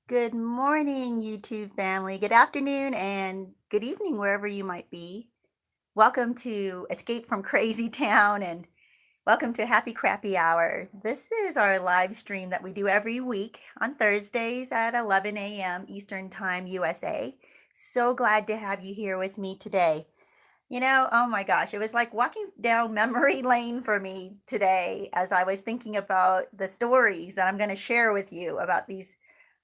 Good morning, YouTube family. Good afternoon and good evening, wherever you might be. Welcome to Escape from Crazytown and welcome to Happy Crappy Hour. This is our live stream that we do every week on Thursdays at 11 a.m. Eastern Time, USA. So glad to have you here with me today. Oh my gosh, it was like walking down memory lane for me today as I was thinking about the stories that I'm going to share with you about these.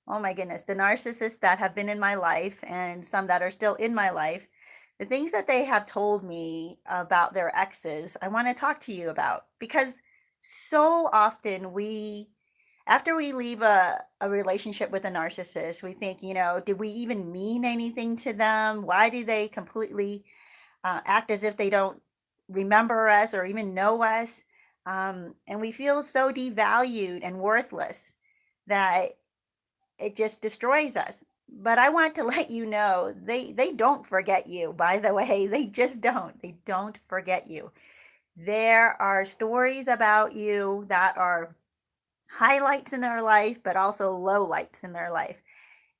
Oh my goodness, the narcissists that have been in my life and some that are still in my life, the things that they have told me about their exes, I want to talk to you about because so often after we leave a relationship with a narcissist, we think, did we even mean anything to them? Why do they completely act as if they don't remember us or even know us? And we feel so devalued and worthless that it just destroys us. But I want to let you know they don't forget you, by the way. They just don't. They don't forget you. There are stories about you that are highlights in their life, but also lowlights in their life.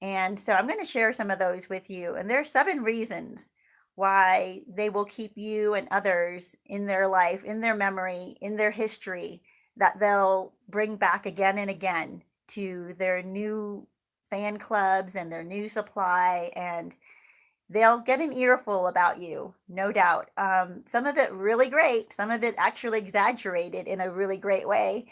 And so I'm going to share some of those with you. And there are 7 reasons why they will keep you and others in their life, in their memory, in their history, that they'll bring back again and again to their new fan clubs and their new supply. And they'll get an earful about you, no doubt. Some of it really great, some of it actually exaggerated in a really great way,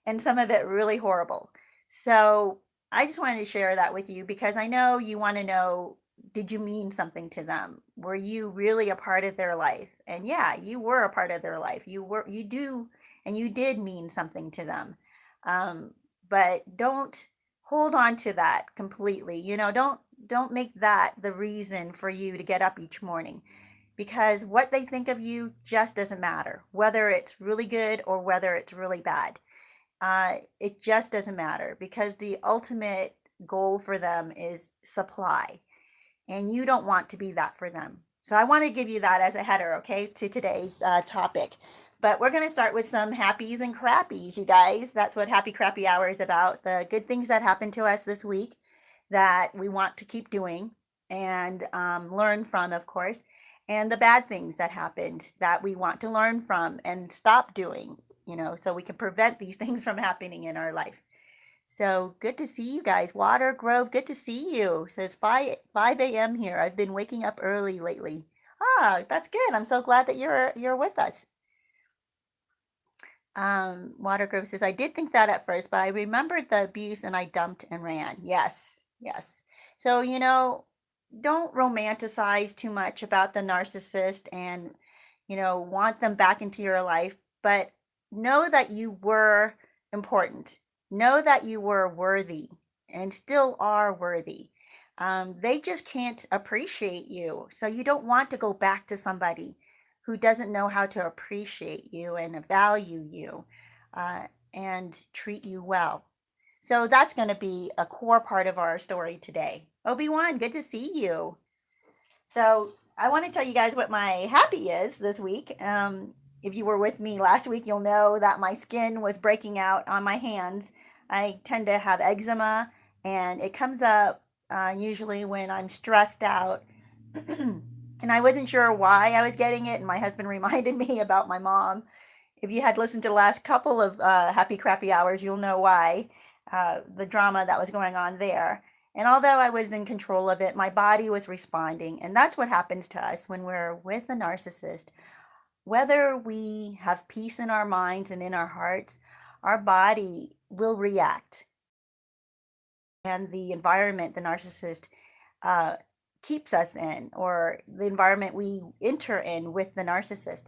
and some of it really horrible. So I just wanted to share that with you because I know you want to know, did you mean something to them? Were you really a part of their life? And yeah, you were a part of their life. You do, and you did mean something to them. Um, but don't hold on to that completely. Don't make that the reason for you to get up each morning because what they think of you just doesn't matter, whether it's really good or whether it's really bad. It just doesn't matter because the ultimate goal for them is supply, and you don't want to be that for them. So I want to give you that as a header, okay, to today's topic. But we're going to start with some happies and crappies, you guys. That's what Happy Crappy Hour is about. The good things that happened to us this week that we want to keep doing and learn from, of course, and the bad things that happened that we want to learn from and stop doing, so we can prevent these things from happening in our life. So good to see you guys. Water Grove, good to see you. Says 5 a.m. here. I've been waking up early lately. Ah, that's good. I'm so glad that you're with us. Water Grove says, I did think that at first, but I remembered the abuse and I dumped and ran. Yes, yes. So, don't romanticize too much about the narcissist and, want them back into your life, but know that you were important. Know that you were worthy and still are worthy. They just can't appreciate you. So you don't want to go back to somebody who doesn't know how to appreciate you and value you and treat you well. So that's going to be a core part of our story today. Obi-Wan, good to see you. So I want to tell you guys what my happy is this week. If you were with me last week, you'll know that my skin was breaking out on my hands. I tend to have eczema, and it comes up usually when I'm stressed out. And I wasn't sure why I was getting it, and my husband reminded me about my mom. If you had listened to the last couple of Happy Crappy Hours, you'll know why, the drama that was going on there. And although I was in control of it, my body was responding. And that's what happens to us when we're with a narcissist. Whether we have peace in our minds and in our hearts, our body will react. And the environment the narcissist uh, keeps us in, or the environment we enter in with the narcissist.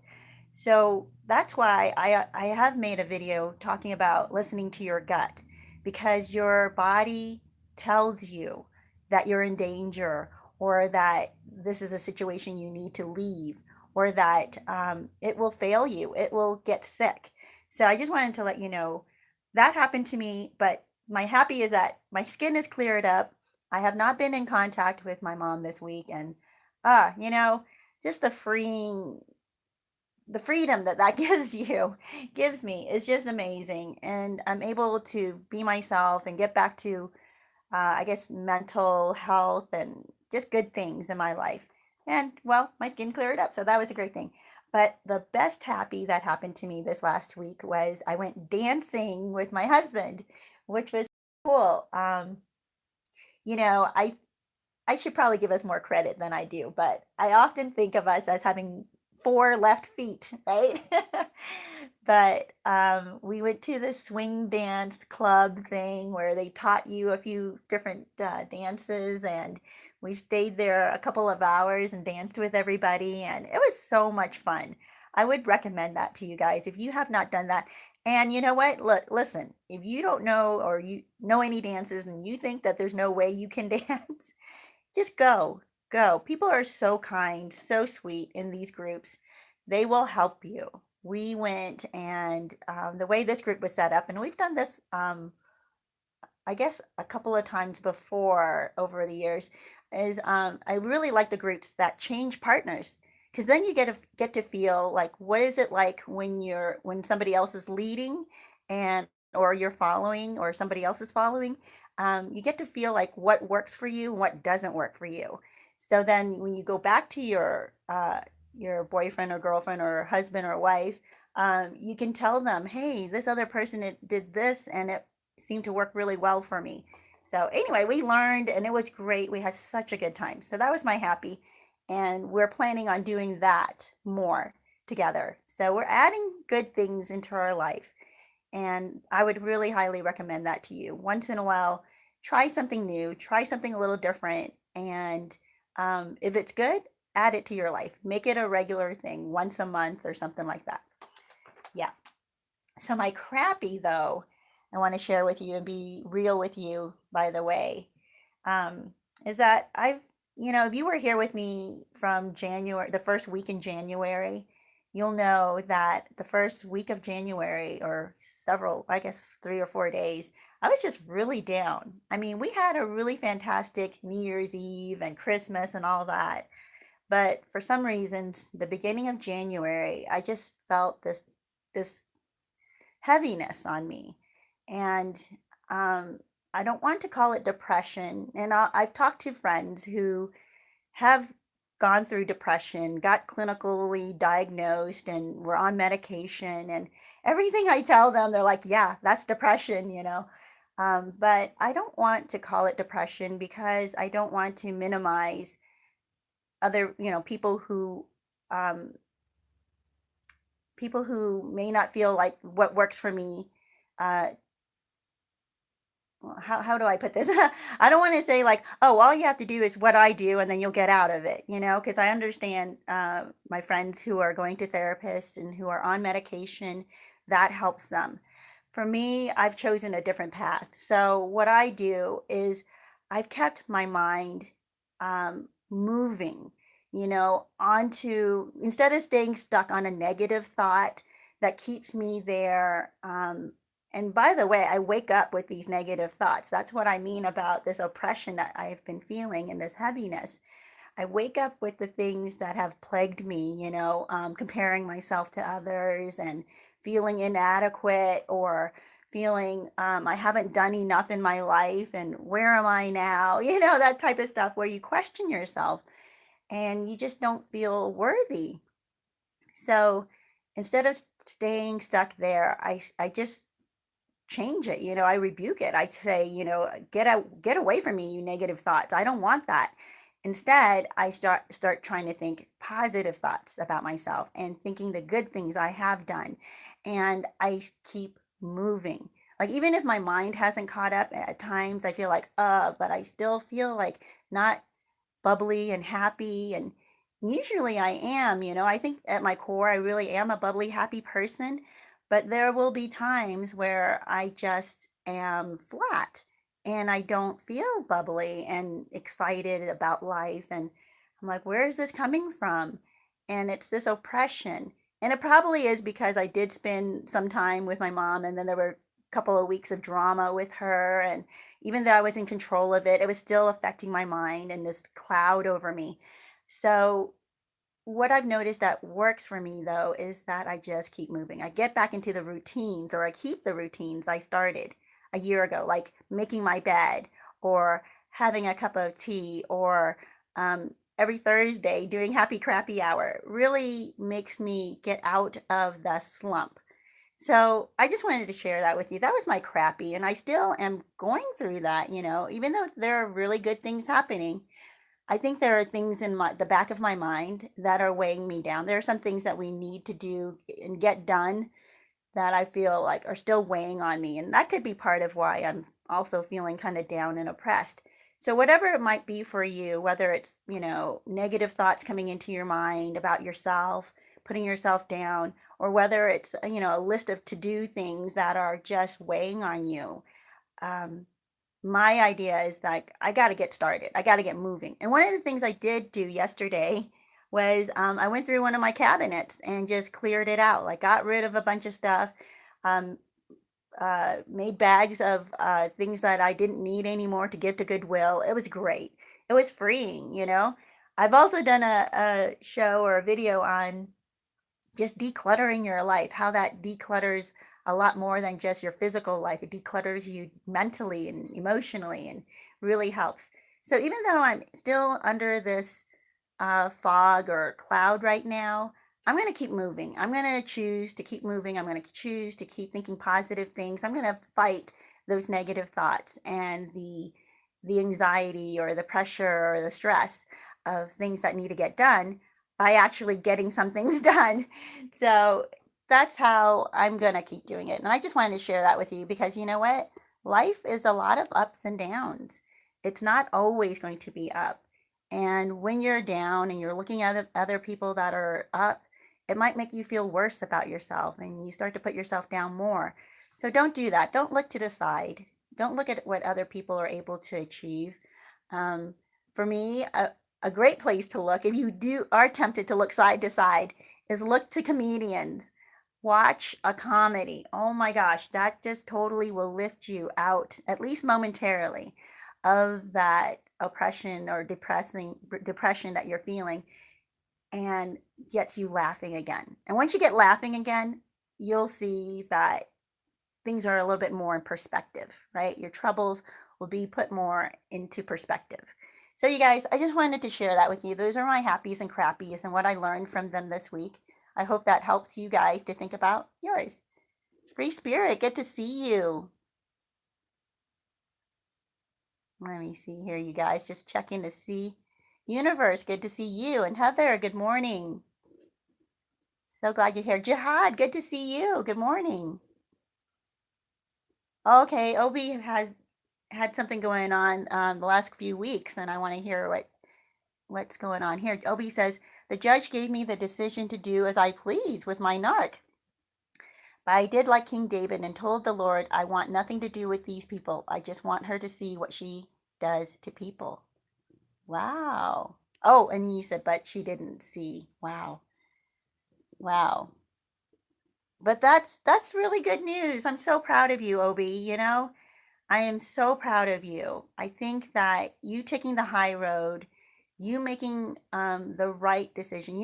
So that's why I have made a video talking about listening to your gut, because your body tells you that you're in danger, or that this is a situation you need to leave, or that it will fail you, it will get sick. So I just wanted to let you know that happened to me, but my happy is that my skin is cleared up. I have not been in contact with my mom this week, and you know, just the freedom that that gives me is just amazing, and I'm able to be myself and get back to I guess mental health and just good things in my life. And well, my skin cleared up, so that was a great thing. But the best happy that happened to me this last week was I went dancing with my husband, which was cool. You know, I should probably give us more credit than I do, but I often think of us as having four left feet, right? But we went to the swing dance club thing where they taught you a few different dances, and we stayed there a couple of hours and danced with everybody, and it was so much fun. I would recommend that to you guys if you have not done that. And you know what? Look, listen, if you don't know or you know any dances and you think that there's no way you can dance, just go, go. People are so kind, so sweet in these groups. They will help you. We went and the way this group was set up, and we've done this I guess a couple of times before over the years is I really like the groups that change partners because then you get to feel like what is it like when when somebody else is leading and or you're following or somebody else is following. You get to feel like what works for you and what doesn't work for you. So then when you go back to your boyfriend or girlfriend or husband or wife, you can tell them, hey, this other person did this and it seemed to work really well for me. So anyway, we learned and it was great. We had such a good time. So that was my happy. And we're planning on doing that more together. So we're adding good things into our life. And I would really highly recommend that to you. Once in a while, try something new, try something a little different. And if it's good, add it to your life. Make it a regular thing once a month or something like that. Yeah. So my crappy though, I want to share with you and be real with you, by the way, um, is that if you were here with me from January, the first week in January, you'll know that the first week of January, or several, I guess 3 or 4 days, I was just really down. I mean, we had a really fantastic New Year's Eve and Christmas and all that. But for some reasons, the beginning of January, I just felt this heaviness on me. And um, I don't want to call it depression. And I've talked to friends who have gone through depression, got clinically diagnosed, and were on medication. And everything I tell them, they're like, yeah, that's depression. But I don't want to call it depression because I don't want to minimize other, um, people who may not feel like what works for me uh, well, how do I put this? I don't want to say like, oh, all you have to do is what I do and then you'll get out of it, because I understand my friends who are going to therapists and who are on medication, that helps them. For me, I've chosen a different path. So what I do is I've kept my mind moving, onto instead of staying stuck on a negative thought that keeps me there. And by the way, I wake up with these negative thoughts. That's what I mean about this oppression that I've been feeling and this heaviness. I wake up with the things that have plagued me, comparing myself to others and feeling inadequate or feeling I haven't done enough in my life and where am I now? That type of stuff where you question yourself and you just don't feel worthy. So instead of staying stuck there, I just change it. I rebuke it. I say, get away from me, you negative thoughts. I don't want that. Instead, I start trying to think positive thoughts about myself and thinking the good things I have done. And I keep moving. Like even if my mind hasn't caught up at times, I feel like, but I still feel like not bubbly and happy. And usually I am, I think at my core, I really am a bubbly, happy person. But there will be times where I just am flat and I don't feel bubbly and excited about life. And I'm like, where is this coming from? And it's this oppression. And it probably is because I did spend some time with my mom, and then there were a couple of weeks of drama with her. And even though I was in control of it, it was still affecting my mind and this cloud over me. So what I've noticed that works for me though is that I just keep moving. I get back into the routines or I keep the routines I started a year ago, like making my bed or having a cup of tea, or every Thursday doing happy crappy hour really makes me get out of the slump. So I just wanted to share that with you. That was my crappy, and I still am going through that, even though there are really good things happening. I think there are things in the back of my mind that are weighing me down. There are some things that we need to do and get done that I feel like are still weighing on me. And that could be part of why I'm also feeling kind of down and oppressed. So, whatever it might be for you, whether it's, negative thoughts coming into your mind about yourself, putting yourself down, or whether it's, a list of to do things that are just weighing on you. Um, my idea is like, I got to get started. I got to get moving. And one of the things I did do yesterday was I went through one of my cabinets and just cleared it out, like got rid of a bunch of stuff, um, made bags of things that I didn't need anymore to give to Goodwill. It was great. It was freeing. I've also done a show or a video on just decluttering your life, how that declutters a lot more than just your physical life. It declutters you mentally and emotionally and really helps. So even though I'm still under this fog or cloud right now, I'm going to keep moving. I'm going to choose to keep moving. I'm going to choose to keep thinking positive things. I'm going to fight those negative thoughts and the anxiety or the pressure or the stress of things that need to get done by actually getting some things done. So that's how I'm going to keep doing it. And I just wanted to share that with you because you know what? Life is a lot of ups and downs. It's not always going to be up. And when you're down and you're looking at other people that are up, it might make you feel worse about yourself and you start to put yourself down more. So don't do that. Don't look to the side. Don't look at what other people are able to achieve. Um, for me, a great place to look, if you are tempted to look side to side, is look to comedians. Watch a comedy. Oh my gosh, that just totally will lift you out, at least momentarily, of that oppression or depression that you're feeling and gets you laughing again. And once you get laughing again, you'll see that things are a little bit more in perspective, right? Your troubles will be put more into perspective. So, you guys, I just wanted to share that with you. Those are my happies and crappies and what I learned from them this week. I hope that helps you guys to think about yours. Free Spirit, good to see you. Let me see here, you guys. Just checking to see. Universe, good to see you. And Heather, good morning. So glad you're here. Jihad, good to see you. Good morning. Okay, Obi has had something going on the last few weeks, and I want to hear what's going on here. Obi says, the judge gave me the decision to do as I please with my narc. But I did like King David and told the Lord, I want nothing to do with these people. I just want her to see what she does to people. Wow. Oh, and you said, but she didn't see. Wow. Wow. But that's really good news. I'm so proud of you, Obi. I am so proud of you. I think that you taking the high road, you making the right decision.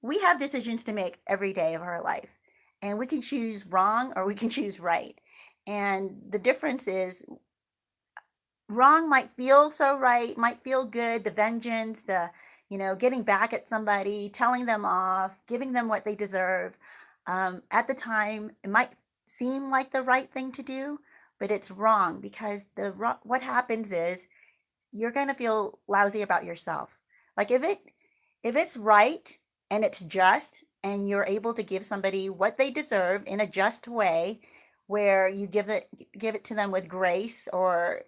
We have decisions to make every day of our life, and we can choose wrong or we can choose right. And the difference is wrong might feel so right, might feel good, the vengeance, getting back at somebody, telling them off, giving them what they deserve. At the time, it might seem like the right thing to do, but it's wrong because what happens is you're going to feel lousy about yourself. Like if it's right and it's just and you're able to give somebody what they deserve in a just way where you give it to them with grace or,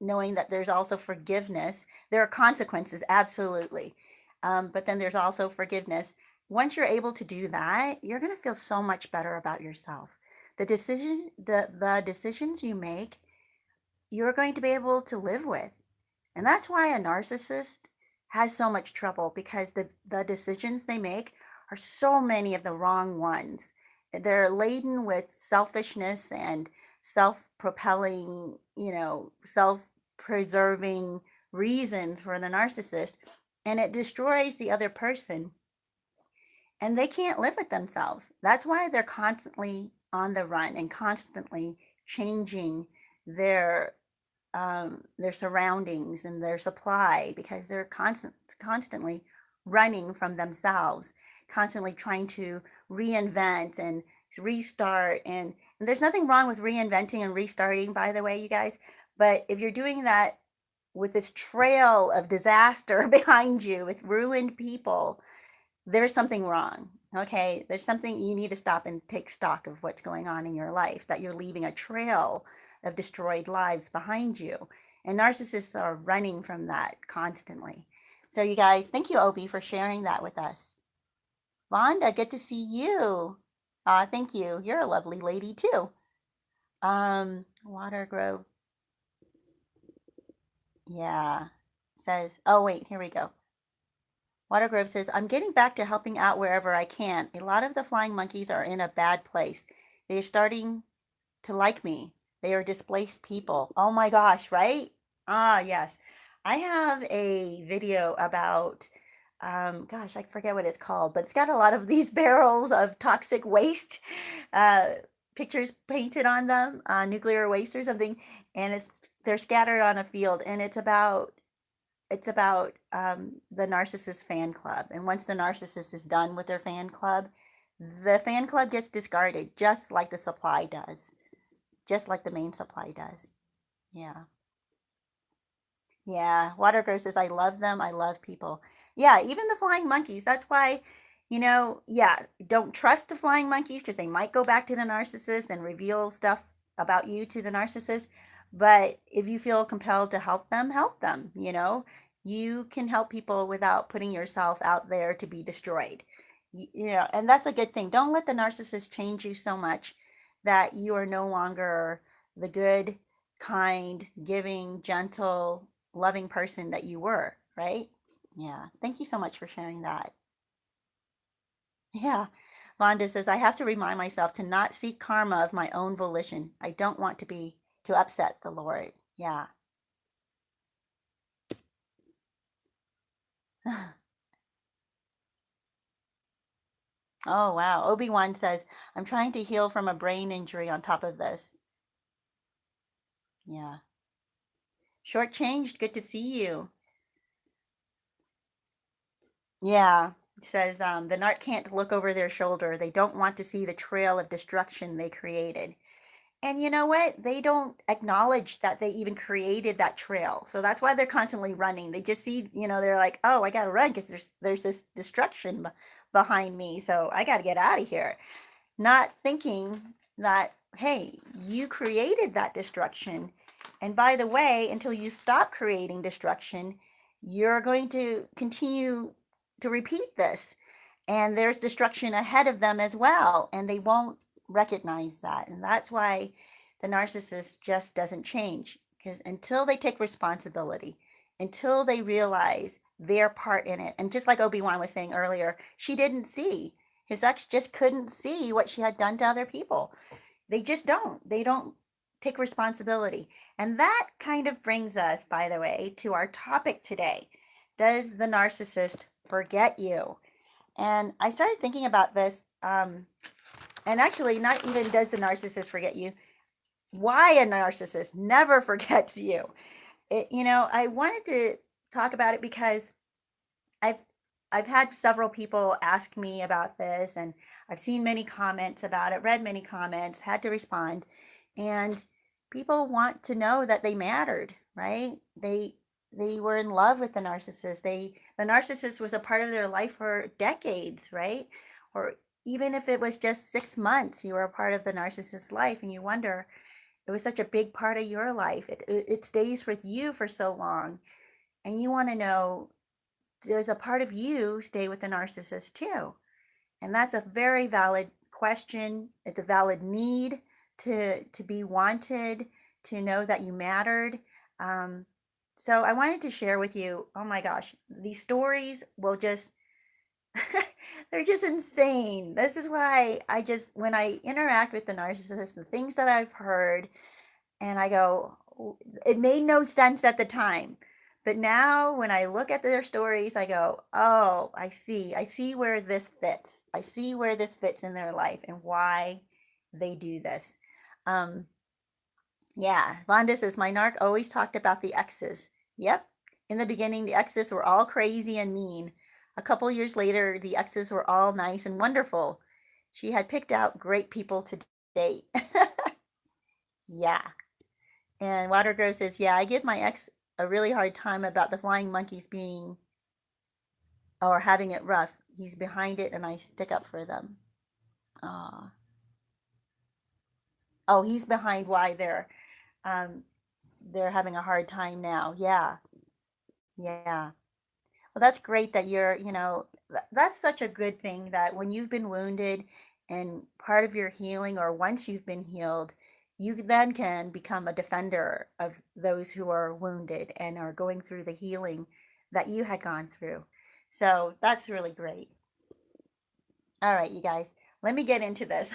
knowing that there's also forgiveness. There are consequences, absolutely. But then there's also forgiveness. Once you're able to do that, you're going to feel so much better about yourself. The decisions you make, you're going to be able to live with. And that's why a narcissist has so much trouble because the decisions they make are so many of the wrong ones. They're laden with selfishness and self-propelling, self-preserving reasons for the narcissist. And it destroys the other person. And they can't live with themselves. That's why they're constantly on the run and constantly changing their their surroundings and their supply, because they're constantly running from themselves, constantly trying to reinvent and restart. And there's nothing wrong with reinventing and restarting, by the way, you guys. But if you're doing that with this trail of disaster behind you, with ruined people, there's something wrong. Okay, there's something you need to stop and take stock of what's going on in your life, that you're leaving a trail of destroyed lives behind you. And narcissists are running from that constantly. So, you guys, thank you, Obi, for sharing that with us. Vonda, good to see you. Thank you. You're a lovely lady, too. Water Grove, yeah, says, oh, wait, here we go. Watergrove says, I'm getting back to helping out wherever I can. A lot of the flying monkeys are in a bad place. They are starting to like me. They are displaced people. Oh my gosh, right? Ah, yes. I have a video about, gosh, I forget what it's called, but it's got a lot of these barrels of toxic waste, uh, pictures painted on them, nuclear waste or something, and they're scattered on a field, and it's about the narcissist fan club. And once the narcissist is done with their fan club, the fan club gets discarded, just like the supply does, just like the main supply does. Yeah. Yeah. Watergrow says, I love them. I love people. Yeah. Even the flying monkeys. That's why, yeah, don't trust the flying monkeys, because they might go back to the narcissist and reveal stuff about you to the narcissist. But if you feel compelled to help them, help them. You can help people without putting yourself out there to be destroyed. And that's a good thing. Don't let the narcissist change you so much that you are no longer the good, kind, giving, gentle, loving person that you were, right? Yeah. Thank you so much for sharing that. Yeah. Vonda says, I have to remind myself to not seek karma of my own volition. I don't want to upset the Lord. Yeah. Oh, wow. Obi-Wan says, I'm trying to heal from a brain injury on top of this. Yeah. Shortchanged, good to see you. Yeah. It says, the narc can't look over their shoulder. They don't want to see the trail of destruction they created. And you know what? They don't acknowledge that they even created that trail. So that's why they're constantly running. They just see, they're like, oh, I got to run because there's this destruction behind me. So I got to get out of here. Not thinking that, hey, you created that destruction. And by the way, until you stop creating destruction, you're going to continue to repeat this. And there's destruction ahead of them as well. And they won't recognize that. And that's why the narcissist just doesn't change. Because until they take responsibility, until they realize their part in it, and just like Obi-Wan was saying earlier, she didn't see. His ex just couldn't see what she had done to other people. They just don't. They don't take responsibility. And that kind of brings us, by the way, to our topic today. Does the narcissist forget you? And I started thinking about this, and actually, not even does the narcissist forget you, why a narcissist never forgets you. I wanted to talk about it because I've I've had several people ask me about this, and I've seen many comments about it, read many comments, had to respond. And people want to know that they mattered, right? They were in love with the narcissist. The narcissist was a part of their life for decades, right? Or even if it was just 6 months, you were a part of the narcissist's life, and you wonder, it was such a big part of your life. It stays with you for so long, and you want to know, does a part of you stay with the narcissist too? And that's a very valid question. It's a valid need to be wanted, to know that you mattered. Um, so I wanted to share with you, oh my gosh, these stories will just, they're just insane. This is why when I interact with the narcissist, the things that I've heard, and I go, it made no sense at the time. But now when I look at their stories, I go, oh, I see. I see where this fits. I see where this fits in their life and why they do this. Um, Yeah, Vonda says, my narc always talked about the exes. Yep. In the beginning, the exes were all crazy and mean. A couple years later, the exes were all nice and wonderful. She had picked out great people to date. Yeah. And Watergrove says, yeah, I give my ex a really hard time about the flying monkeys being or having it rough. He's behind it and I stick up for them. Aw. Oh, he's behind why um they're having a hard time now. Yeah. Yeah. Well, that's great that that's such a good thing that when you've been wounded and part of your healing, or once you've been healed, you then can become a defender of those who are wounded and are going through the healing that you had gone through. So that's really great. All right, you guys, let me get into this.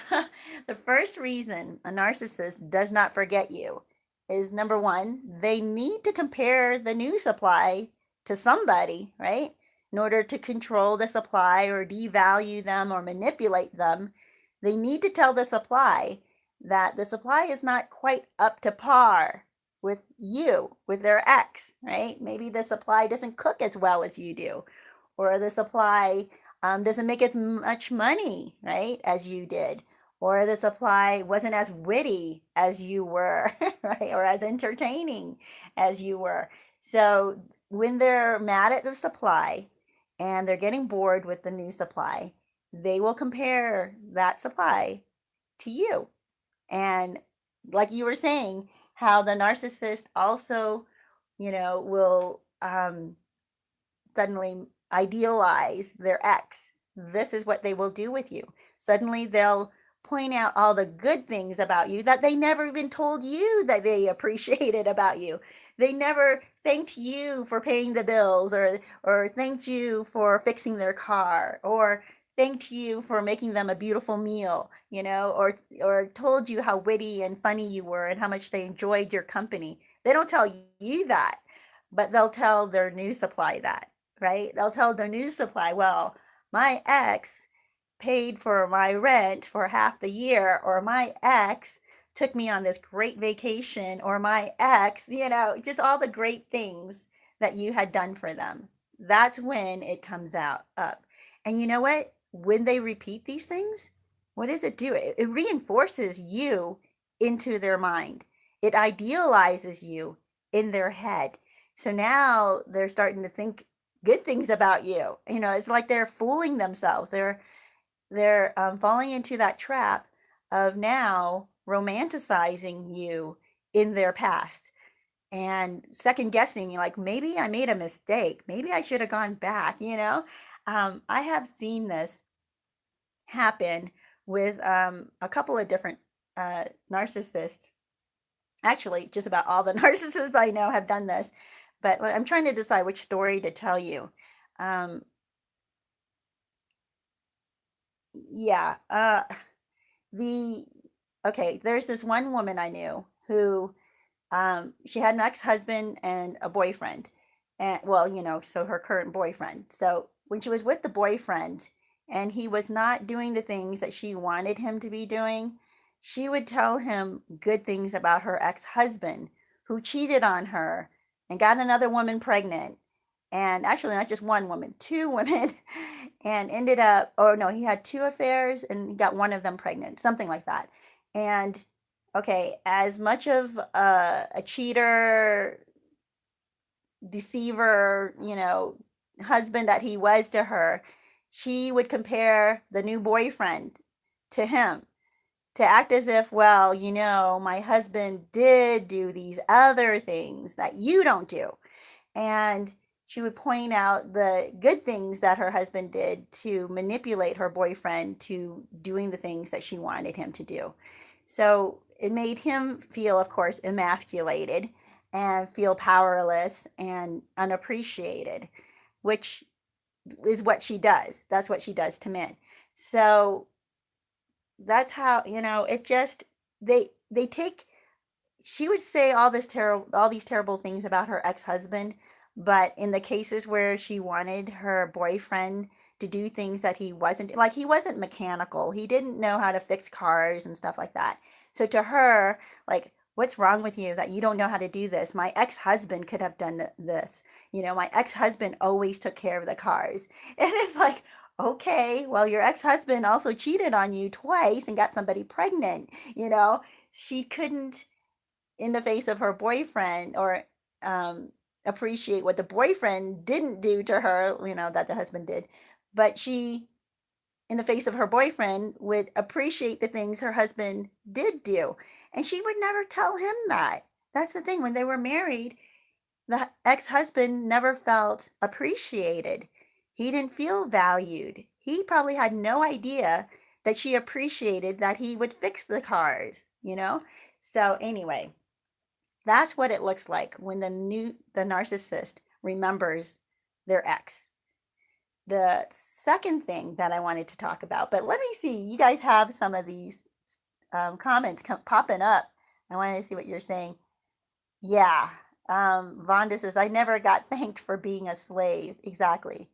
The first reason a narcissist does not forget you is number one, they need to compare the new supply to somebody, right? In order to control the supply or devalue them or manipulate them, they need to tell the supply that the supply is not quite up to par with you, with their ex, right? Maybe the supply doesn't cook as well as you do, or the supply doesn't make as much money, right, as you did, or the supply wasn't as witty as you were, right, or as entertaining as you were. So when they're mad at the supply and they're getting bored with the new supply, they will compare that supply to you. And like you were saying, how the narcissist also, will suddenly idealize their ex. This is what they will do with you. Suddenly they'll point out all the good things about you that they never even told you that they appreciated about you. They never thanked you for paying the bills, or thanked you for fixing their car, or thanked you for making them a beautiful meal, or told you how witty and funny you were and how much they enjoyed your company. They don't tell you that, but they'll tell their new supply that, right? They'll tell their new supply, well, my ex paid for my rent for half the year, or my ex took me on this great vacation, or my ex, just all the great things that you had done for them. That's when it comes out up. And you know what? When they repeat these things, what does it do? It reinforces you into their mind. It idealizes you in their head. So now they're starting to think good things about you. It's like they're fooling themselves. They're falling into that trap of now romanticizing you in their past and second guessing, like, maybe I made a mistake. Maybe I should have gone back. I have seen this happen with a couple of different narcissists. Actually, just about all the narcissists I know have done this, but I'm trying to decide which story to tell you. Um, yeah, the okay, there's this one woman I knew who she had an ex-husband and a boyfriend. And well, so her current boyfriend. So when she was with the boyfriend and he was not doing the things that she wanted him to be doing, she would tell him good things about her ex-husband who cheated on her and got another woman pregnant. And actually not just one woman, two women, and ended up, oh no, he had two affairs and he got one of them pregnant, something like that. And okay, as much of a cheater, deceiver, husband that he was to her, she would compare the new boyfriend to him, to act as if, well, my husband did do these other things that you don't do. And she would point out the good things that her husband did to manipulate her boyfriend to doing the things that she wanted him to do. So it made him feel, of course, emasculated and feel powerless and unappreciated, which is what she does. That's what she does to men. So that's how, it just, they take, she would say all these terrible things about her ex-husband, but in the cases where she wanted her boyfriend to do things that he wasn't, like, he wasn't mechanical, he didn't know how to fix cars and stuff like that. So to her, like, What's wrong with you that you don't know how to do this? My ex-husband could have done this. My ex-husband always took care of the cars." And it's like, okay, well, your ex-husband also cheated on you twice and got somebody pregnant. She couldn't, in the face of her boyfriend, or um, appreciate what the boyfriend didn't do to her, that the husband did. But she, in the face of her boyfriend, would appreciate the things her husband did do. And she would never tell him that. That's the thing. When they were married, the ex-husband never felt appreciated. He didn't feel valued. He probably had no idea that she appreciated that he would fix the cars. So anyway, that's what it looks like when the narcissist remembers their ex. The second thing that I wanted to talk about, but let me see, you guys have some of these comments popping up. I wanted to see what you're saying. Yeah. Vonda says, "I never got thanked for being a slave." Exactly.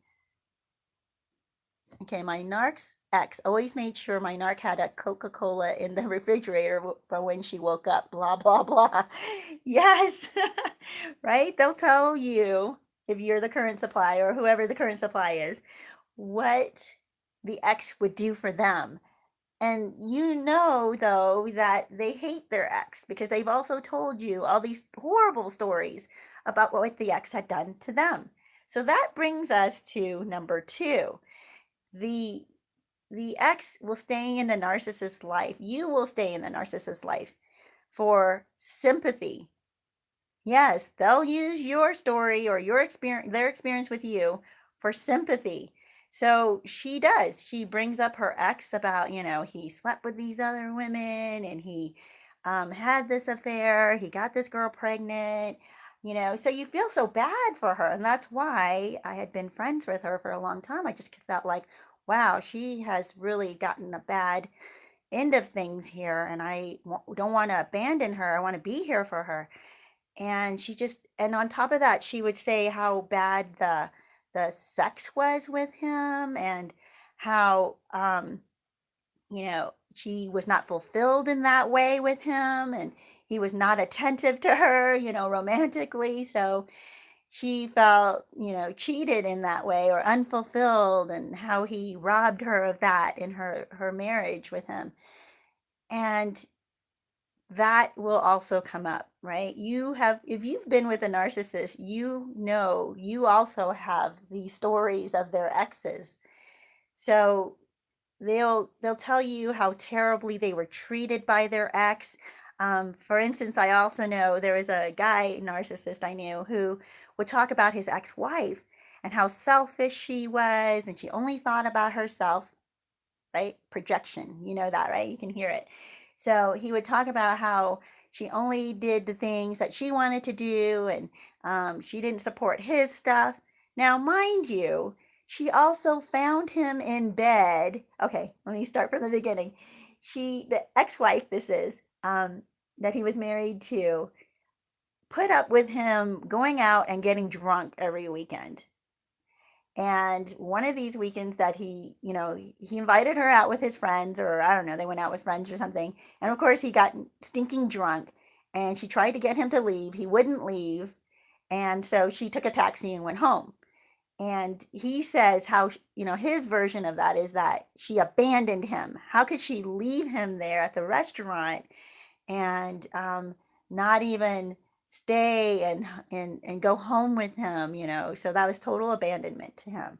Okay, my narc's ex always made sure my narc had a Coca-Cola in the refrigerator for when she woke up, blah, blah, blah. Yes, right? They'll tell you, if you're the current supply or whoever the current supply is, what the ex would do for them. And though, that they hate their ex because they've also told you all these horrible stories about what the ex had done to them. So that brings us to number two. The the ex will stay in the narcissist's life. You will stay in the narcissist's life for sympathy. Yes, they'll use your story or their experience with you for sympathy. So she does. She brings up her ex about, he slept with these other women and he had this affair. He got this girl pregnant, so you feel so bad for her. And that's why I had been friends with her for a long time. I just felt like, wow, she has really gotten a bad end of things here. And I don't want to abandon her. I want to be here for her. And on top of that, she would say how bad the sex was with him, and how she was not fulfilled in that way with him, and he was not attentive to her, romantically. So she felt, cheated in that way, or unfulfilled, and how he robbed her of that in her marriage with him. And that will also come up, right? If you've been with a narcissist, you also have the stories of their exes. So they'll tell you how terribly they were treated by their ex. For instance, I also know there was a guy narcissist I knew who would talk about his ex-wife and how selfish she was, and she only thought about herself, right? Projection, you know that, right? You can hear it. So he would talk about how she only did the things that she wanted to do, and she didn't support his stuff. Now, mind you, she also found him in bed. Okay, let me start from the beginning. The ex-wife, this is, that he was married to, put up with him going out and getting drunk every weekend. And one of these weekends that he invited her out with his friends, or I don't know, they went out with friends or something. And of course, he got stinking drunk, and she tried to get him to leave. He wouldn't leave. And so she took a taxi and went home. And he says how, his version of that is that she abandoned him. How could she leave him there at the restaurant and not even stay and go home with him, so that was total abandonment to him.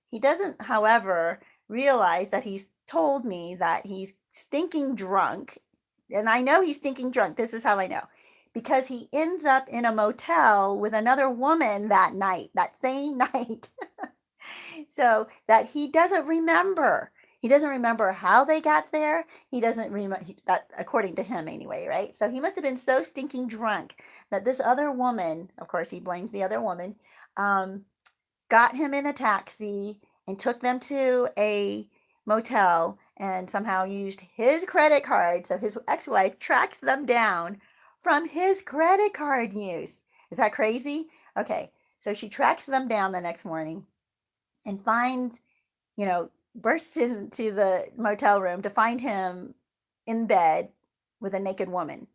He doesn't, however, realize that he's told me that he's stinking drunk. And I know he's stinking drunk. This is how I know, because he ends up in a motel with another woman that night, that same night. So that he doesn't remember. He doesn't remember how they got there. He doesn't remember that, according to him anyway, right? So he must have been so stinking drunk that this other woman, of course, he blames the other woman, got him in a taxi and took them to a motel and somehow used his credit card. So his ex-wife tracks them down from his credit card use. Is that crazy? Okay, so she tracks them down the next morning and finds, bursts into the motel room to find him in bed with a naked woman.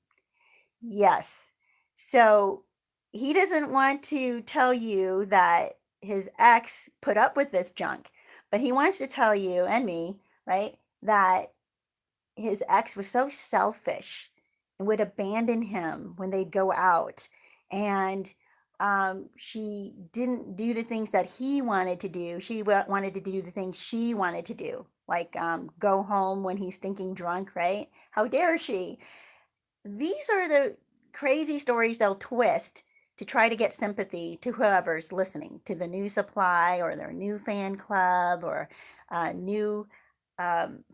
Yes. So he doesn't want to tell you that his ex put up with this junk, but he wants to tell you and me, right, that his ex was so selfish and would abandon him when they'd go out. And she didn't do the things that he wanted to do. She wanted to do the things she wanted to do, like go home when he's stinking drunk, right? How dare she? These are the crazy stories they'll twist to try to get sympathy to whoever's listening, to the new supply or their new fan club or new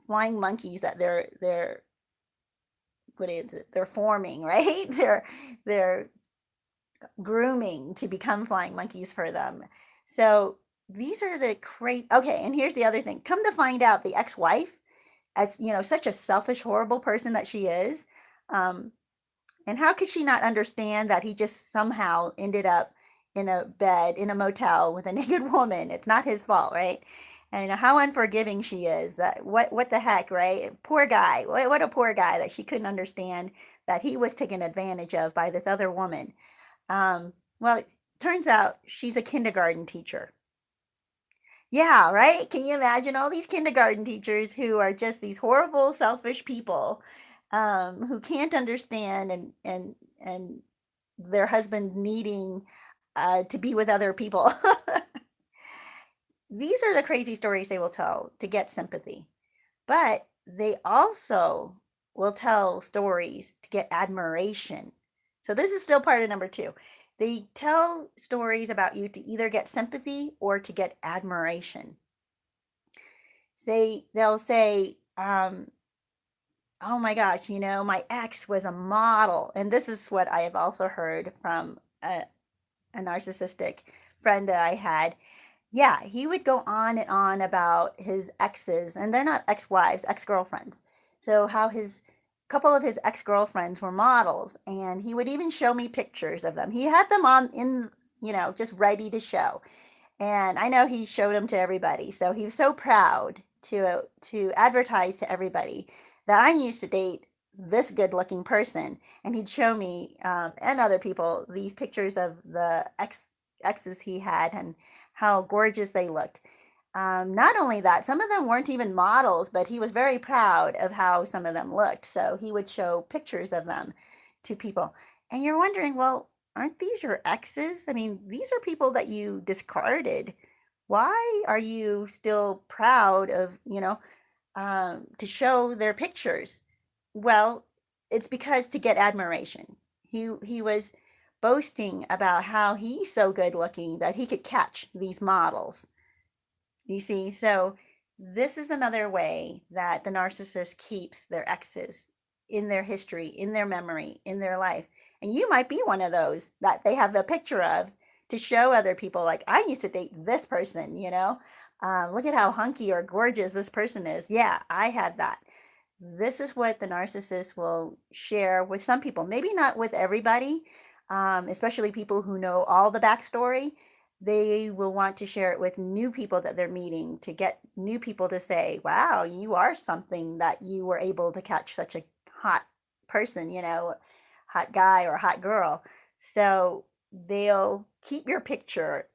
flying monkeys that they're what is it? They're forming, right? They're grooming to become flying monkeys for them. So these are the crazy. Okay, and here's the other thing. Come to find out, the ex-wife, as you know, such a selfish, horrible person that she is. Um, And how could she not understand that he just somehow ended up in a bed in a motel with a naked woman? It's not his fault, right? And you know how unforgiving she is. What the heck, right? Poor guy. What a poor guy that she couldn't understand that he was taken advantage of by this other woman. Well, turns out she's a kindergarten teacher. Yeah, right? Can you imagine all these kindergarten teachers who are just these horrible, selfish people, who can't understand and their husband needing to be with other people. These are the crazy stories they will tell to get sympathy. But they also will tell stories to get admiration. So this is still part of number two. They tell stories about you to either get sympathy or to get admiration. They'll say, "Oh my gosh, you know, my ex was a model." And this is what I have also heard from a narcissistic friend that I had. Yeah, he would go on and on about his exes, and they're not ex-wives, ex-girlfriends. So how his couple of his ex-girlfriends were models, and he would even show me pictures of them. He had them on in, just ready to show. And I know he showed them to everybody. So he was so proud to advertise to everybody that I used to date this good-looking person, and he'd show me and other people these pictures of the exes he had and how gorgeous they looked. Not only that, some of them weren't even models, but he was very proud of how some of them looked. So he would show pictures of them to people. And you're wondering, well, aren't these your exes? I mean, these are people that you discarded. Why are you still proud of, to show their pictures? Well, it's because to get admiration. He was boasting about how he's so good looking that he could catch these models. You see, so this is another way that the narcissist keeps their exes in their history, in their memory, in their life. And you might be one of those that they have a picture of to show other people, like, I used to date this person, look at how hunky or gorgeous this person is. Yeah, I had that. This is what the narcissist will share with some people, maybe not with everybody, especially people who know all the backstory. They will want to share it with new people that they're meeting to get new people to say, wow, you are something that you were able to catch such a hot person, hot guy or hot girl. So they'll keep your picture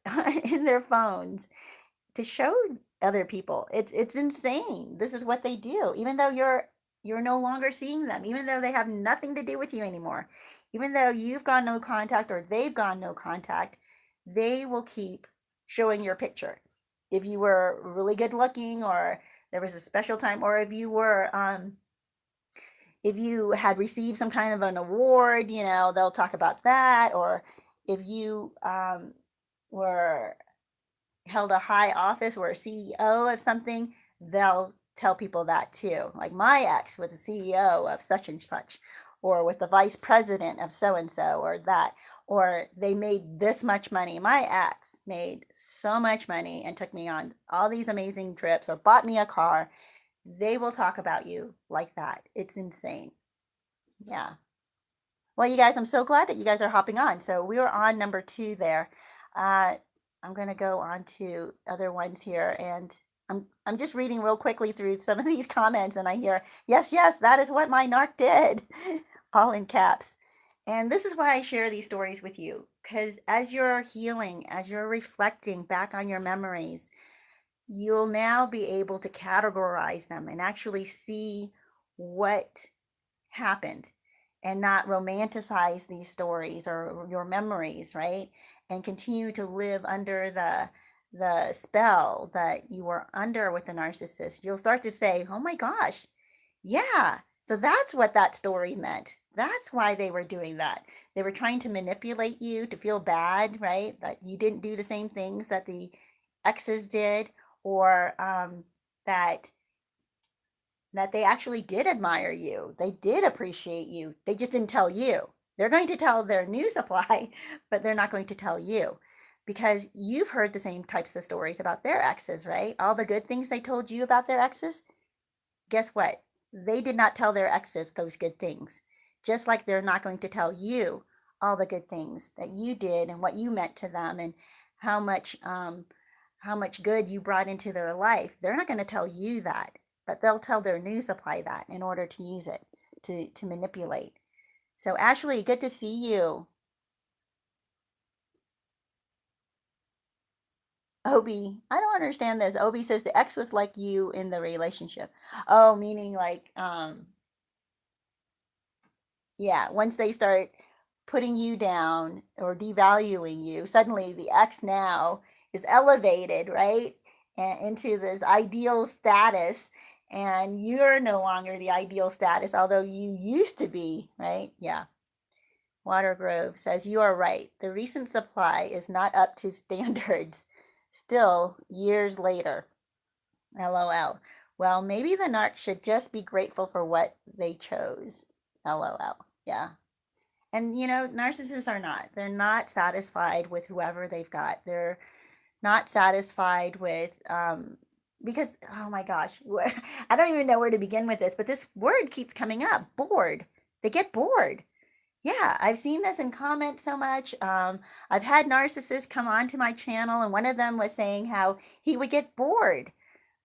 in their phones to show other people. It's insane. This is what they do. Even though you're no longer seeing them, even though they have nothing to do with you anymore, even though you've gone no contact or they've gone no contact, they will keep showing your picture. If you were really good looking or there was a special time, or if you had received some kind of an award, they'll talk about that. Or if you were held a high office or a CEO of something, they'll tell people that too. Like, my ex was a CEO of such and such, or was the vice president of so and so, or that, or they made this much money. My ex made so much money and took me on all these amazing trips or bought me a car. They will talk about you like that. It's insane. Yeah. Well, you guys, I'm so glad that you guys are hopping on. So we were on number two there. Uh, I'm going to go on to other ones here, and I'm just reading real quickly through some of these comments, and I hear, yes, yes, that is what my narc did, all in caps. And this is why I share these stories with you, because as you're healing, as you're reflecting back on your memories, you'll now be able to categorize them and actually see what happened and not romanticize these stories or your memories, right? And continue to live under the spell that you were under with the narcissist. You'll start to say, "Oh my gosh, yeah. So that's what that story meant. That's why they were doing that. They were trying to manipulate you to feel bad, right? That you didn't do the same things that the exes did, or that they actually did admire you. They did appreciate you. They just didn't tell you. They're going to tell their new supply, but they're not going to tell you because you've heard the same types of stories about their exes, right? All the good things they told you about their exes, guess what? They did not tell their exes those good things. Just like they're not going to tell you all the good things that you did and what you meant to them and how much how much good you brought into their life. They're not going to tell you that, but they'll tell their new supply that in order to use it to manipulate. So Ashley, good to see you. Obi, I don't understand this. Obi says the ex was like you in the relationship. Oh, meaning like yeah, once they start putting you down or devaluing you, suddenly the ex now is elevated, right? And into this ideal status, and you're no longer the ideal status, although you used to be, right? Yeah. Watergrove says, "You are right. The recent supply is not up to standards. Still, years later. LOL. Well, maybe the narc should just be grateful for what they chose. LOL. Yeah. And narcissists are not. They're not satisfied with whoever they've got. They're not satisfied with because oh my gosh, I don't even know where to begin with this, but this word keeps coming up. Bored. They get bored. Yeah, I've seen this in comments so much. I've had narcissists come onto my channel, and one of them was saying how he would get bored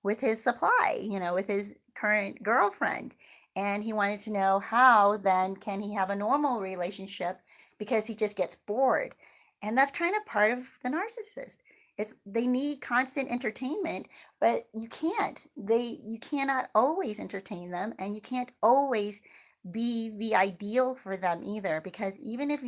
with his supply, with his current girlfriend. And he wanted to know how then can he have a normal relationship because he just gets bored. And that's kind of part of the narcissist. It's they need constant entertainment, but you cannot always entertain them, and you can't always be the ideal for them either, because even if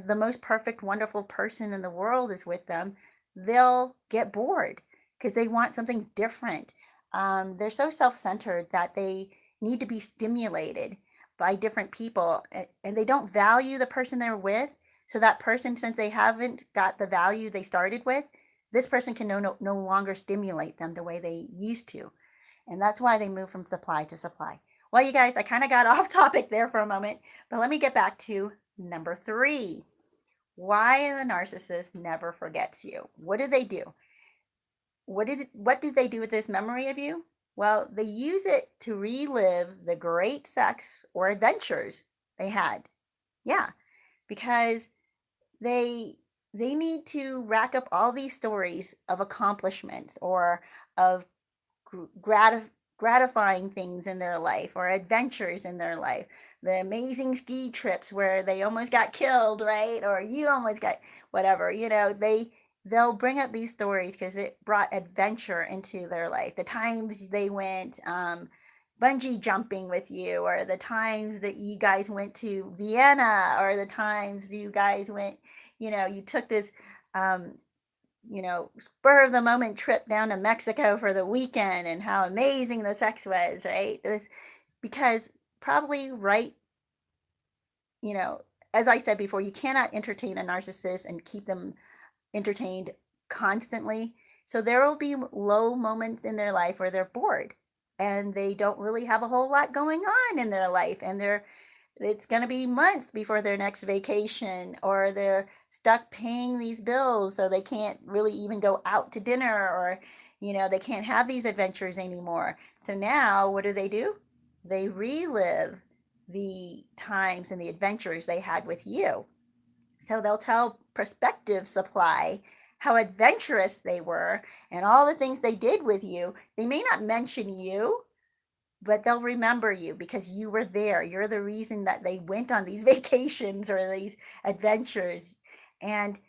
the most perfect wonderful person in the world is with them, they'll get bored because they want something different. They're so self-centered that they need to be stimulated by different people, and they don't value the person they're with. So that person, since they haven't got the value they started with, this person can no longer stimulate them the way they used to. And that's why they move from supply to supply. Well, you guys, I kind of got off topic there for a moment, but let me get back to number 3. Why the narcissist never forgets you. What do they do? What do they do with this memory of you? Well, they use it to relive the great sex or adventures they had. Yeah, because they they need to rack up all these stories of accomplishments or of gratifying things in their life or adventures in their life. The amazing ski trips where they almost got killed, right? Or you almost got whatever. They'll bring up these stories because it brought adventure into their life. The times they went bungee jumping with you, or the times that you guys went to Vienna, or the times you guys went, you took this spur of the moment trip down to Mexico for the weekend and how amazing the sex was, right? Because probably right, you know, as I said before, you cannot entertain a narcissist and keep them entertained constantly. So there will be low moments in their life where they're bored and they don't really have a whole lot going on in their life, and it's going to be months before their next vacation, or they're stuck paying these bills so they can't really even go out to dinner, or they can't have these adventures anymore. So now what do? They relive the times and the adventures they had with you. So they'll tell prospective supply how adventurous they were and all the things they did with you. They may not mention you, but they'll remember you because you were there. You're the reason that they went on these vacations or these adventures. And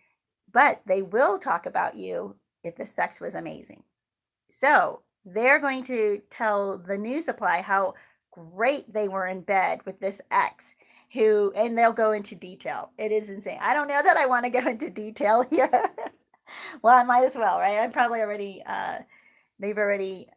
but they will talk about you if the sex was amazing. So they're going to tell the new supply how great they were in bed with this ex who, and they'll go into detail. It is insane. I don't know that I want to go into detail here. Well, I might as well, right? I'm probably already, they've already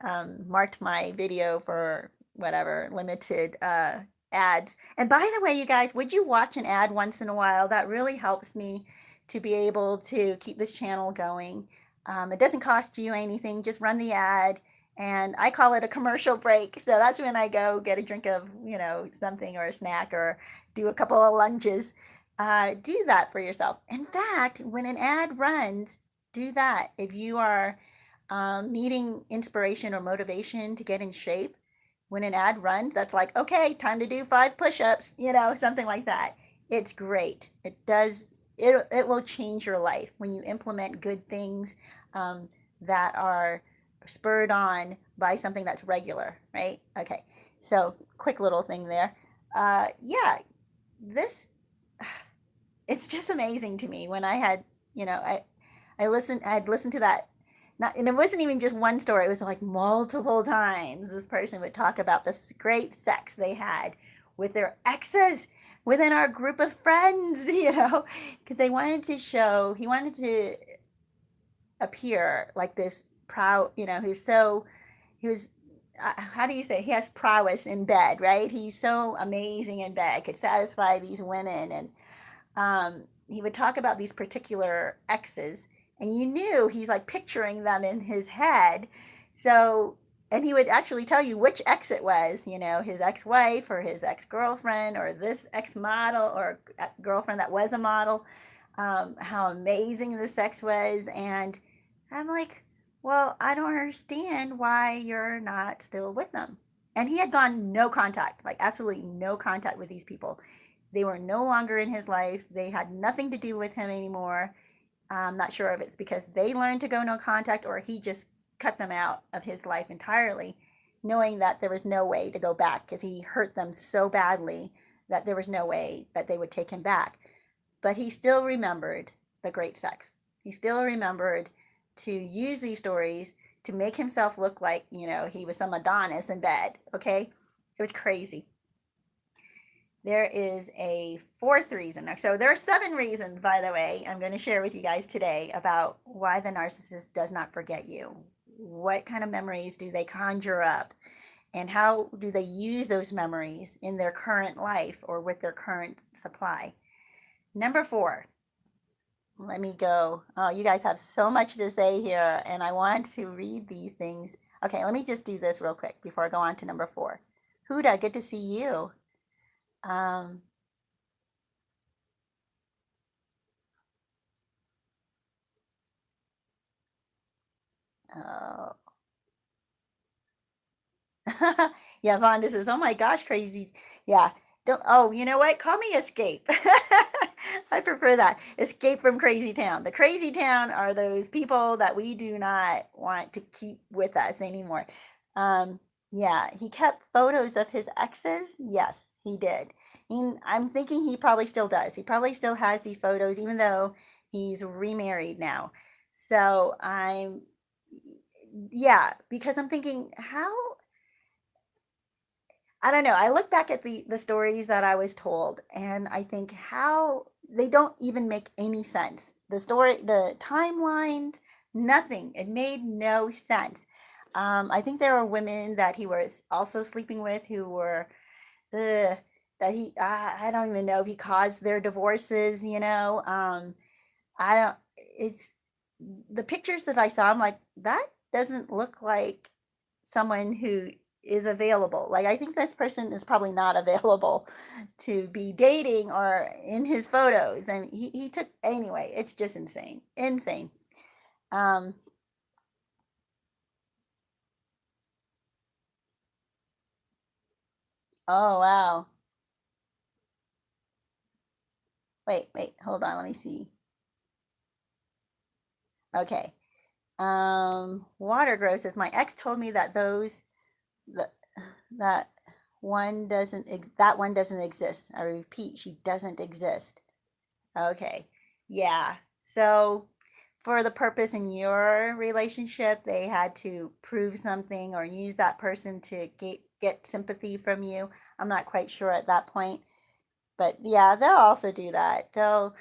marked my video for whatever limited ads. And by the way, you guys, would you watch an ad once in a while? That really helps me to be able to keep this channel going. It doesn't cost you anything, just run the ad. And I call it a commercial break. So that's when I go get a drink of, something or a snack or do a couple of lunges. Do that for yourself. In fact, when an ad runs, do that. If you are needing inspiration or motivation to get in shape, when an ad runs, that's like, okay, time to do 5 push-ups, something like that. It's great. It will change your life when you implement good things that are spurred on by something that's regular, right? Okay, so quick little thing there. Yeah, this it's just amazing to me when I had, I'd listened to that. Not, and it wasn't even just one story, it was like multiple times this person would talk about this great sex they had with their exes within our group of friends, because he wanted to appear like this proud, he was, how do you say, he has prowess in bed, right? He's so amazing in bed, could satisfy these women. And he would talk about these particular exes, and you knew he's like picturing them in his head. So, and he would actually tell you which ex it was, his ex-wife or his ex-girlfriend or this ex-model or girlfriend that was a model, how amazing the sex was. And I'm like, well, I don't understand why you're not still with them. And he had gone no contact, like absolutely no contact with these people. They were no longer in his life. They had nothing to do with him anymore. I'm not sure if it's because they learned to go no contact or he just cut them out of his life entirely, knowing that there was no way to go back because he hurt them so badly that there was no way that they would take him back. But he still remembered the great sex. He still remembered to use these stories to make himself look like, he was some Adonis in bed. Okay. It was crazy. There is a fourth reason. So there are 7 reasons, by the way, I'm going to share with you guys today about why the narcissist does not forget you. What kind of memories do they conjure up? And how do they use those memories in their current life or with their current supply? Number 4, let me go. Oh, you guys have so much to say here, and I want to read these things. Okay, let me just do this real quick before I go on to number 4. Huda, good to see you. Um, oh. Yeah, Vonda says, "Oh my gosh, crazy." Yeah. Don't, oh, you know what? Call me Escape. I prefer that. Escape from Crazytown. The Crazytown are those people that we do not want to keep with us anymore. Yeah, he kept photos of his exes. Yes, he did. I'm thinking he probably still does. He probably still has these photos, even though he's remarried now. So yeah, because I'm thinking, how I don't know. I look back at the stories that I was told, and I think how they don't even make any sense. The story, the timelines, nothing. It made no sense. I think there were women that he was also sleeping with who were ugh, that he. I don't even know if he caused their divorces. I don't. It's the pictures that I saw. I'm like, that doesn't look like someone who is available. Like, I think this person is probably not available to be dating or in his photos. And he took, anyway, it's just insane. Insane. Um, oh, wow. Wait, hold on. Let me see. Okay. Water Grow says, my ex told me that those, that that one doesn't exist. I repeat, she doesn't exist. Okay. Yeah. So for the purpose in your relationship, they had to prove something or use that person to get sympathy from you. I'm not quite sure at that point. But yeah, they'll also do that. They'll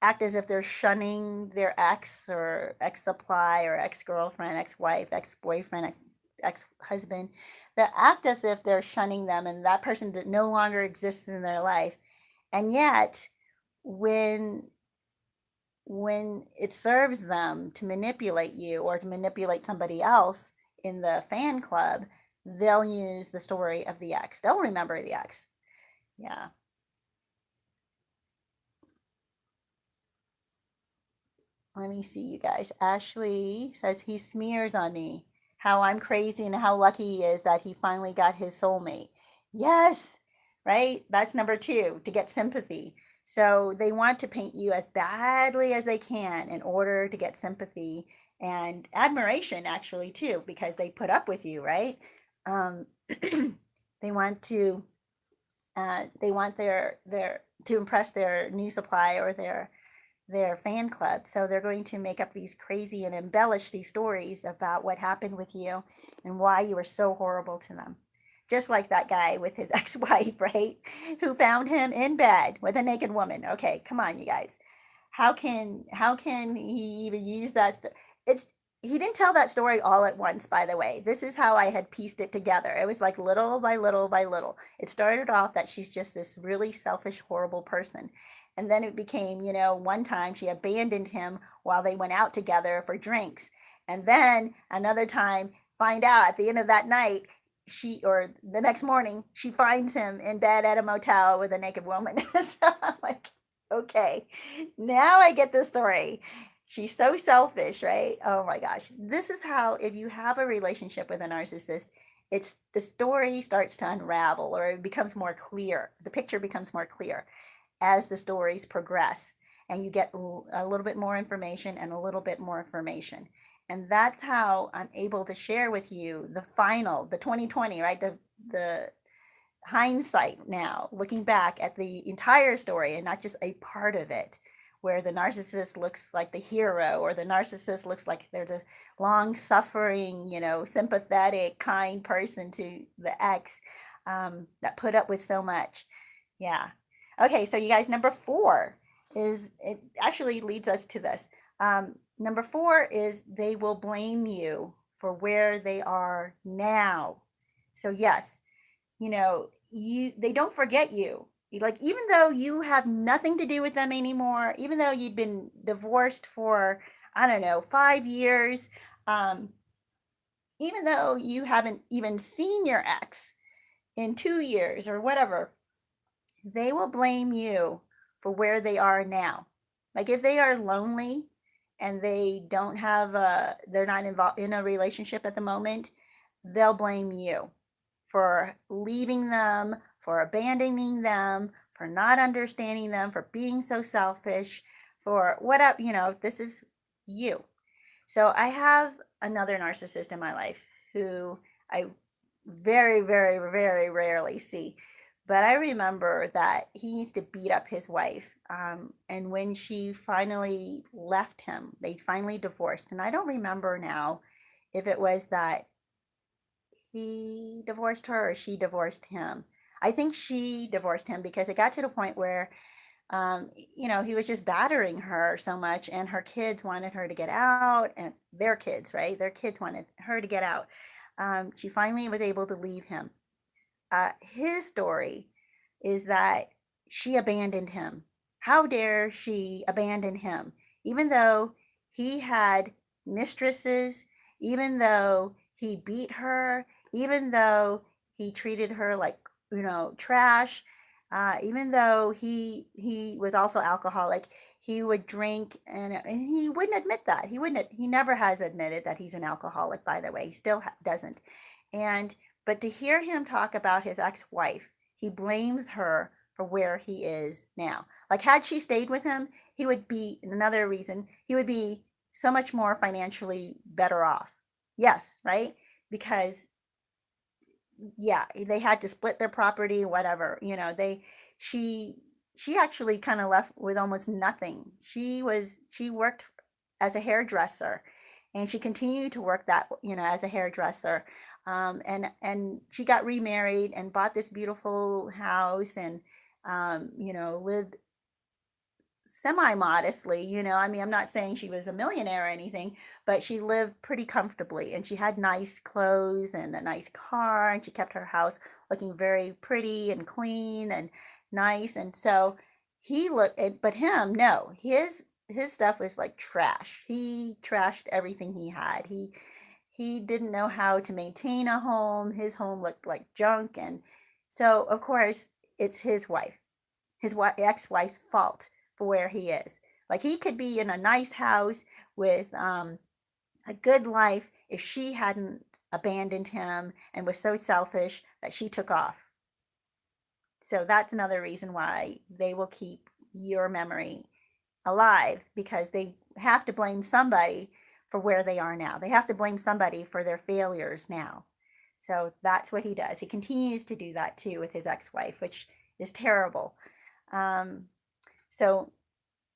act as if they're shunning their ex or ex supply or ex girlfriend, ex wife, ex boyfriend, ex husband. They'll act as if they're shunning them and that person no longer exists in their life. And yet, when it serves them to manipulate you or to manipulate somebody else in the fan club, they'll use the story of the ex. They'll remember the ex. Yeah. Let me see, you guys. Ashley says he smears on me. How I'm crazy and how lucky he is that he finally got his soulmate. Yes, right? That's number two, to get sympathy. So they want to paint you as badly as they can in order to get sympathy and admiration, actually, too, because they put up with you, right? Um, they want to their to impress their new supply or their fan club. So they're going to make up these crazy and embellish these stories about what happened with you and why you were so horrible to them. Just like that guy with his ex-wife, right? Who found him in bed with a naked woman. Okay, come on, you guys. How can he even use that? It's he didn't tell that story all at once, by the way. This is how I had pieced it together. It was like little by little by little. It started off that she's just this really selfish, horrible person. And then it became, one time she abandoned him while they went out together for drinks. And then another time, find out at the end of that night, or the next morning, she finds him in bed at a motel with a naked woman. So I'm like, okay, now I get the story. She's so selfish, right? Oh my gosh. This is how, if you have a relationship with a narcissist, it's the story starts to unravel or it becomes more clear. The picture becomes more clear as the stories progress and you get a little bit more information and a little bit more information. And that's how I'm able to share with you the 2020, right? The hindsight now, looking back at the entire story and not just a part of it, where the narcissist looks like the hero or the narcissist looks like there's a long suffering, sympathetic, kind person to the ex that put up with so much. Yeah. Okay, so you guys, number four it actually leads us to this. Number four is they will blame you for where they are now. So yes, they don't forget you. Like, even though you have nothing to do with them anymore, even though you'd been divorced for, I don't know, 5 years, um, even though you haven't even seen your ex in 2 years or whatever, they will blame you for where they are now. Like, if they are lonely and they're not involved in a relationship at the moment, they'll blame you for leaving them, for abandoning them, for not understanding them, for being so selfish, for whatever, this is you. So I have another narcissist in my life who I very, very, very rarely see. But I remember that he used to beat up his wife. And when she finally left him, they finally divorced. And I don't remember now if it was that he divorced her or she divorced him. I think she divorced him because it got to the point where, he was just battering her so much, and her kids wanted her to get out, and their kids, right? Their kids wanted her to get out. She finally was able to leave him. His story is that she abandoned him. How dare she abandon him? Even though he had mistresses, even though he beat her, even though he treated her like, trash, even though he was also alcoholic, he would drink, and he wouldn't admit that. He never has admitted that he's an alcoholic, by the way. He still doesn't. And but to hear him talk about his ex-wife, he blames her for where he is now. Like, had she stayed with him, he would be, another reason, he would be so much more financially better off. Yes, right? Because yeah, they had to split their property, whatever, she she actually kind of left with almost nothing. She worked as a hairdresser, and she continued to work that, as a hairdresser. And she got remarried and bought this beautiful house, and lived semi modestly, I mean, I'm not saying she was a millionaire or anything, but she lived pretty comfortably, and she had nice clothes and a nice car, and she kept her house looking very pretty and clean and nice. And so but him, no, his stuff was like trash. He trashed everything he had. He didn't know how to maintain a home. His home looked like junk. And so, of course, it's his ex-wife's fault for where he is. Like, he could be in a nice house with a good life if she hadn't abandoned him and was so selfish that she took off. So that's another reason why they will keep your memory alive, because they have to blame somebody for where they are now. They have to blame somebody for their failures now. So that's what he does. He continues to do that too with his ex-wife, which is terrible. Um, so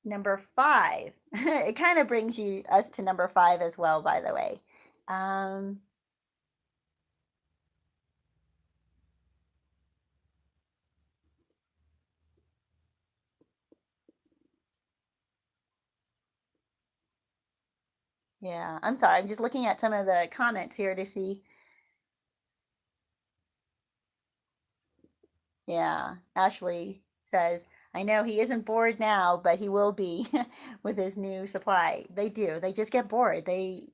number five, it kind of brings us to number five as well, by the way. Um, yeah, I'm sorry. I'm just looking at some of the comments here to see. Yeah, Ashley says, I know he isn't bored now, but he will be with his new supply. They do. They just get bored. They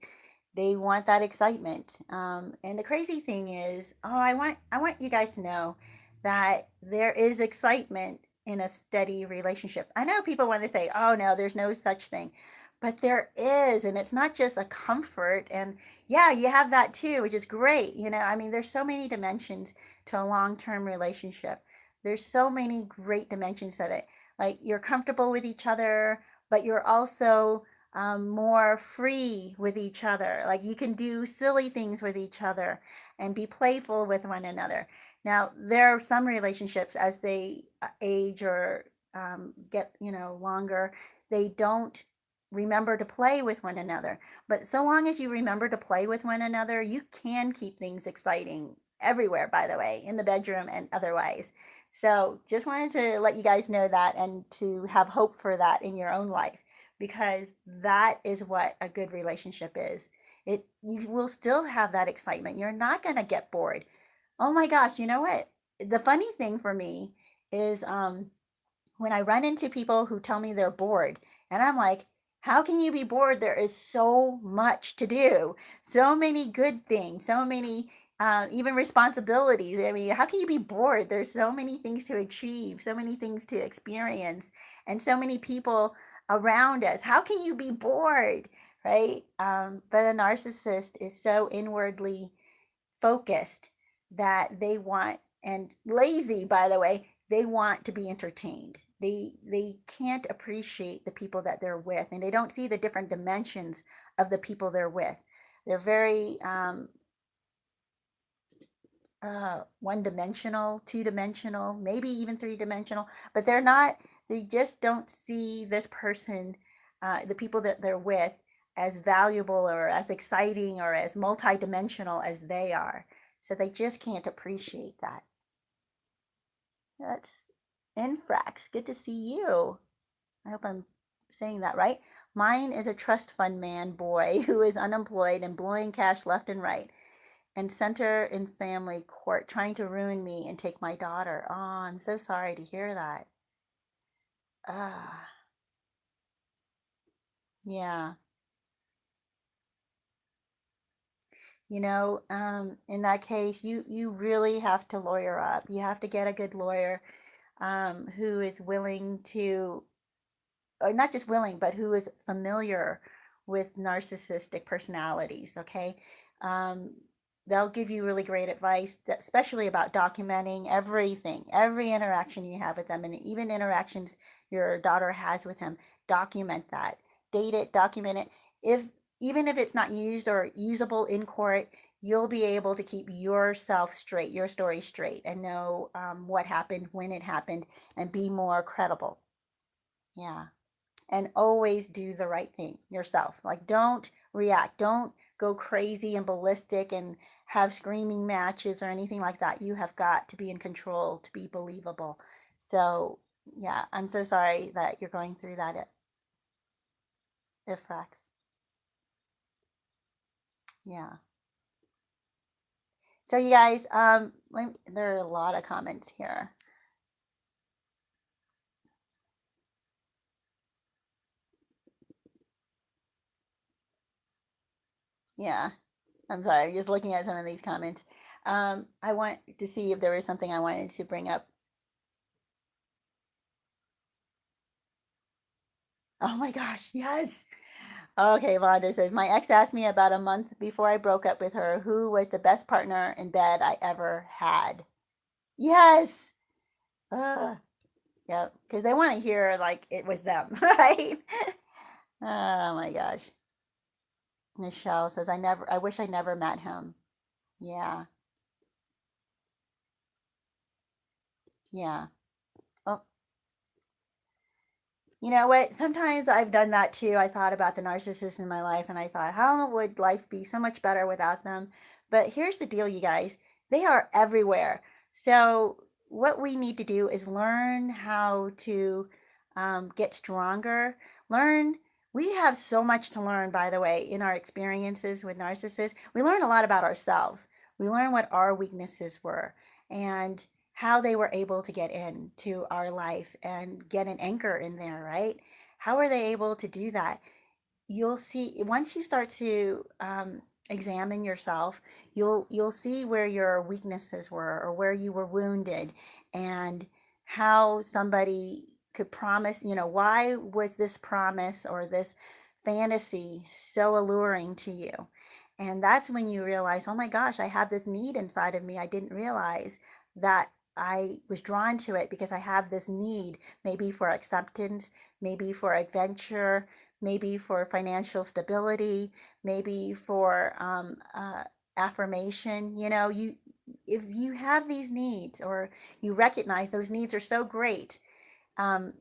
want that excitement. And the crazy thing is, oh, I want you guys to know that there is excitement in a steady relationship. I know people want to say, oh no, there's no such thing. But there is, and it's not just a comfort. And yeah, you have that too, which is great. I mean, there's so many dimensions to a long-term relationship. There's so many great dimensions of it. Like, you're comfortable with each other, but you're also more free with each other. Like, you can do silly things with each other and be playful with one another. Now, there are some relationships, as they age or get, longer, they don't remember to play with one another. But so long as you remember to play with one another, you can keep things exciting everywhere, by the way, in the bedroom and otherwise. So just wanted to let you guys know that, and to have hope for that in your own life, because that is what a good relationship is. You will still have that excitement. You're not going to get bored. Oh my gosh, you know what? The funny thing for me is when I run into people who tell me they're bored, and I'm like, how can you be bored? There is so much to do, so many good things, so many even responsibilities. I mean, how can you be bored? There's so many things to achieve, so many things to experience, and so many people around us. How can you be bored? Right? But a narcissist is so inwardly focused that they want, and lazy, by the way, they want to be entertained. They can't appreciate the people that they're with, and they don't see the different dimensions of the people they're with. They're very one dimensional, two dimensional, maybe even three dimensional, but they just don't see this person, the people that they're with, as valuable or as exciting or as multidimensional as they are. So they just can't appreciate that. That's Infrax. Good to see you. I hope I'm saying that right. Mine is a trust fund man boy who is unemployed and blowing cash left and right, and center in family court, trying to ruin me and take my daughter. Oh, I'm so sorry to hear that. Ah, yeah. In that case, you really have to lawyer up. You have to get a good lawyer who is willing to, or not just willing, but who is familiar with narcissistic personalities. Okay. Um, they'll give you really great advice, especially about documenting everything, every interaction you have with them, and even interactions your daughter has with him. Document that, date it, document it. If Even if it's not used or usable in court, you'll be able to keep yourself straight, your story straight, and know what happened, when it happened, and be more credible. Yeah. And always do the right thing yourself. Like, don't react. Don't go crazy and ballistic and have screaming matches or anything like that. You have got to be in control to be believable. So, yeah, I'm so sorry that you're going through that, Ifrax. Yeah. So, you guys, there are a lot of comments here. Yeah. I'm sorry. I'm just looking at some of these comments. I want to see if there was something I wanted to bring up. Oh my gosh, yes. Okay, Vonda says, my ex asked me about a month before I broke up with her who was the best partner in bed I ever had. Yes. Uh, yep. Because they want to hear like it was them, right? Oh my gosh. Michelle says, I wish I never met him. Yeah. Yeah. Oh, you know what? Sometimes I've done that too. I thought about the narcissists in my life and I thought, how would life be so much better without them? But here's the deal, you guys, they are everywhere. So, what we need to do is learn how to get stronger. Learn, we have so much to learn, by the way, in our experiences with narcissists. We learn a lot about ourselves, we learn what our weaknesses were. And how they were able to get into our life and get an anchor in there, right? How are they able to do that? You'll see once you start to examine yourself, you'll see where your weaknesses were or where you were wounded, and how somebody could promise. Why was this promise or this fantasy so alluring to you? And that's when you realize, oh my gosh, I have this need inside of me. I didn't realize that I was drawn to it because I have this need, maybe for acceptance, maybe for adventure, maybe for financial stability, maybe for affirmation. If you have these needs, or you recognize those needs are so great, um,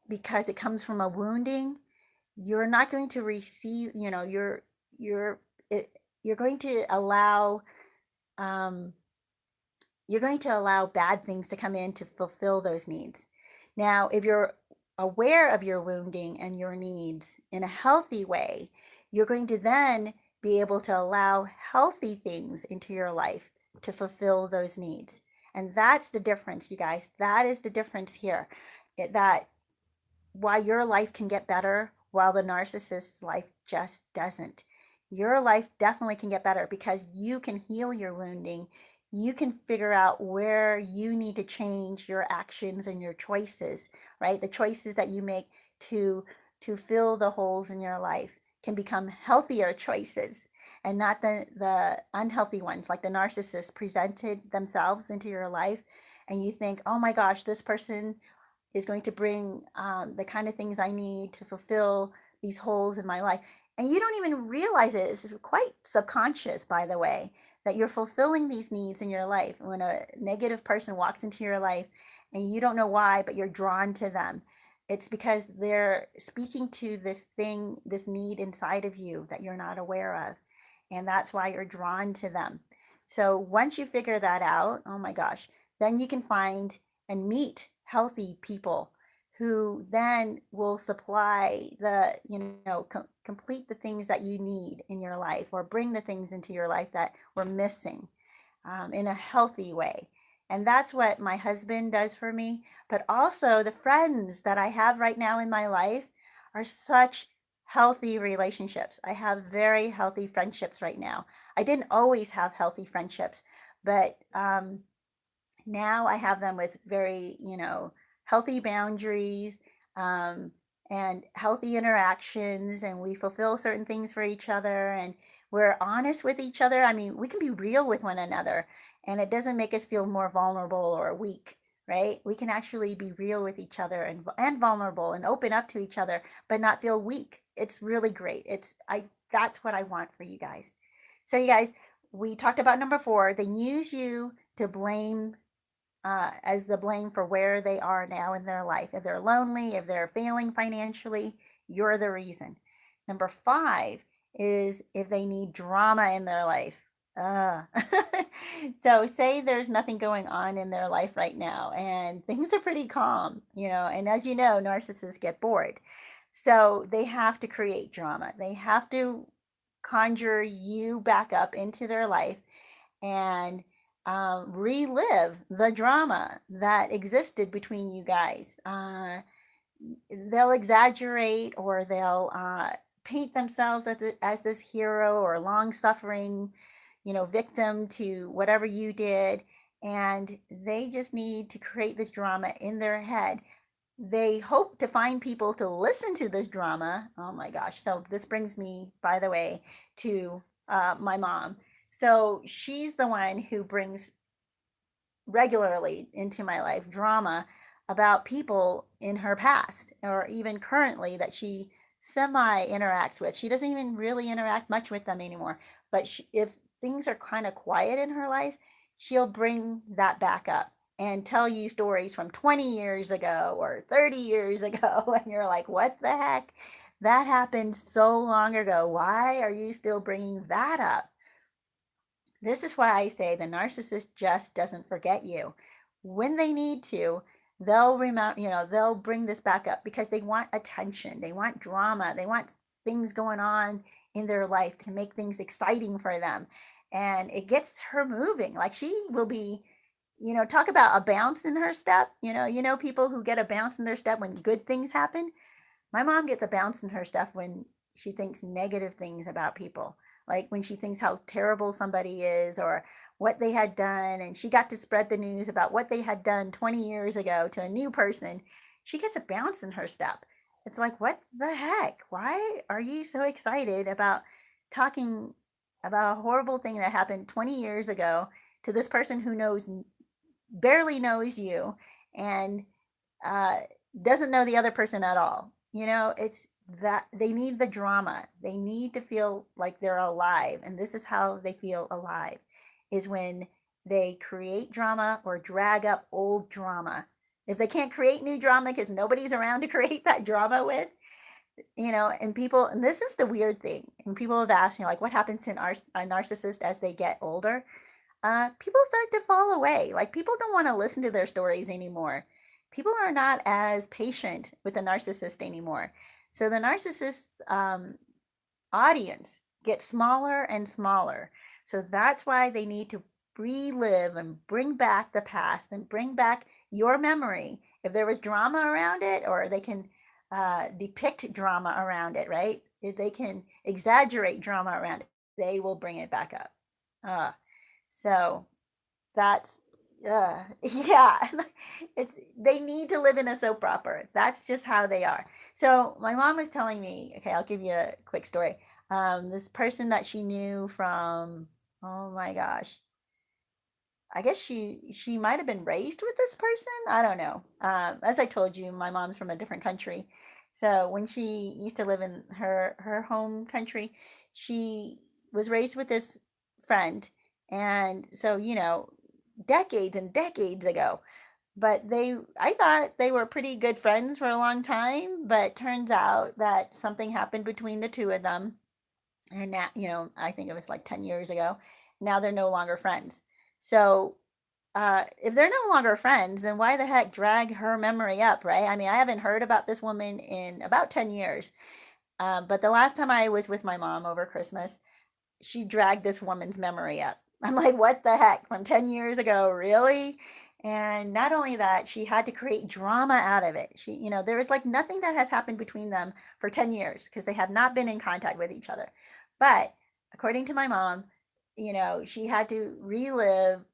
because it comes from a wounding, you're not going to receive. You're it, you're going to allow um, you're going to allow bad things to come in to fulfill those needs. Now, if you're aware of your wounding and your needs in a healthy way, you're going to then be able to allow healthy things into your life to fulfill those needs. And that's the difference, you guys. That is the difference here. That why your life can get better while the narcissist's life just doesn't. Your life definitely can get better because you can heal your wounding. You can figure out where you need to change your actions and your choices, right? The choices that you make to fill the holes in your life can become healthier choices, and not the unhealthy ones, like the narcissist presented themselves into your life and you think, oh my gosh, this person is going to bring the kind of things I need to fulfill these holes in my life. And you don't even realize it. It's quite subconscious, by the way, that you're fulfilling these needs in your life. When a negative person walks into your life and you don't know why, but you're drawn to them, it's because they're speaking to this thing, this need inside of you that you're not aware of. And that's why you're drawn to them. So once you figure that out, oh my gosh, then you can find and meet healthy people who then will supply complete the things that you need in your life, or bring the things into your life that were missing, in a healthy way. And that's what my husband does for me. But also, the friends that I have right now in my life are such healthy relationships. I have very healthy friendships right now. I didn't always have healthy friendships, but now I have them with very, healthy boundaries, um, and healthy interactions, and we fulfill certain things for each other, and we're honest with each other. I mean, we can be real with one another, and it doesn't make us feel more vulnerable or weak, right? We can actually be real with each other, and vulnerable and open up to each other, but not feel weak. It's really great. That's what I want for you guys. So, you guys, we talked about number four. They use you to blame, as the blame for where they are now in their life. If they're lonely, if they're failing financially, you're the reason. Number five is if they need drama in their life. Uh. So, say there's nothing going on in their life right now and things are pretty calm, and as you know, narcissists get bored. So, they have to create drama. They have to conjure you back up into their life and relive the drama that existed between you guys. They'll exaggerate or they'll paint themselves as this hero or long suffering, victim to whatever you did. And they just need to create this drama in their head. They hope to find people to listen to this drama. Oh my gosh. So, this brings me, by the way, to my mom. So, she's the one who brings regularly into my life drama about people in her past or even currently that she semi interacts with. She doesn't even really interact much with them anymore. But if things are kind of quiet in her life, she'll bring that back up and tell you stories from 20 years ago or 30 years ago. And you're like, what the heck? That happened so long ago. Why are you still bringing that up? This is why I say the narcissist just doesn't forget you. When they need to, they'll remember, they'll bring this back up because they want attention, they want drama, they want things going on in their life to make things exciting for them. And it gets her moving. Like she will be, talk about a bounce in her step. People who get a bounce in their step when good things happen. My mom gets a bounce in her stuff when she thinks negative things about people, like when she thinks how terrible somebody is or what they had done, and she got to spread the news about what they had done 20 years ago to a new person. She gets a bounce in her step. It's like, what the heck? Why are you so excited about talking about a horrible thing that happened 20 years ago to this person who barely knows you and uh, doesn't know the other person at all? It's that they need the drama. They need to feel like they're alive. And this is how they feel alive, is when they create drama or drag up old drama. If they can't create new drama because nobody's around to create that drama with, and people, and this is the weird thing, and people have asked, like, what happens to a narcissist as they get older? People start to fall away. Like, people don't want to listen to their stories anymore. People are not as patient with the narcissist anymore. So the narcissist's audience gets smaller and smaller. So that's why they need to relive and bring back the past and bring back your memory. If there was drama around it, or they can depict drama around it, right? If they can exaggerate drama around it, they will bring it back up. Uh, so that's yeah. It's they need to live in a soap opera. That's just how they are. So my mom was telling me, okay, I'll give you a quick story. This person that she knew from, oh my gosh, I guess she might have been raised with this person. I don't know. As I told you, my mom's from a different country. So when she used to live in her home country, she was raised with this friend. And so, decades and decades ago. But I thought they were pretty good friends for a long time, but turns out that something happened between the two of them. And now, I think it was like 10 years ago. Now they're no longer friends. So if they're no longer friends, then why the heck drag her memory up, right? I mean, I haven't heard about this woman in about 10 years. But the last time I was with my mom over Christmas, she dragged this woman's memory up. I'm like, what the heck? From 10 years ago, really? And not only that, she had to create drama out of it. There was like nothing that has happened between them for 10 years because they have not been in contact with each other. But according to my mom, she had to relive,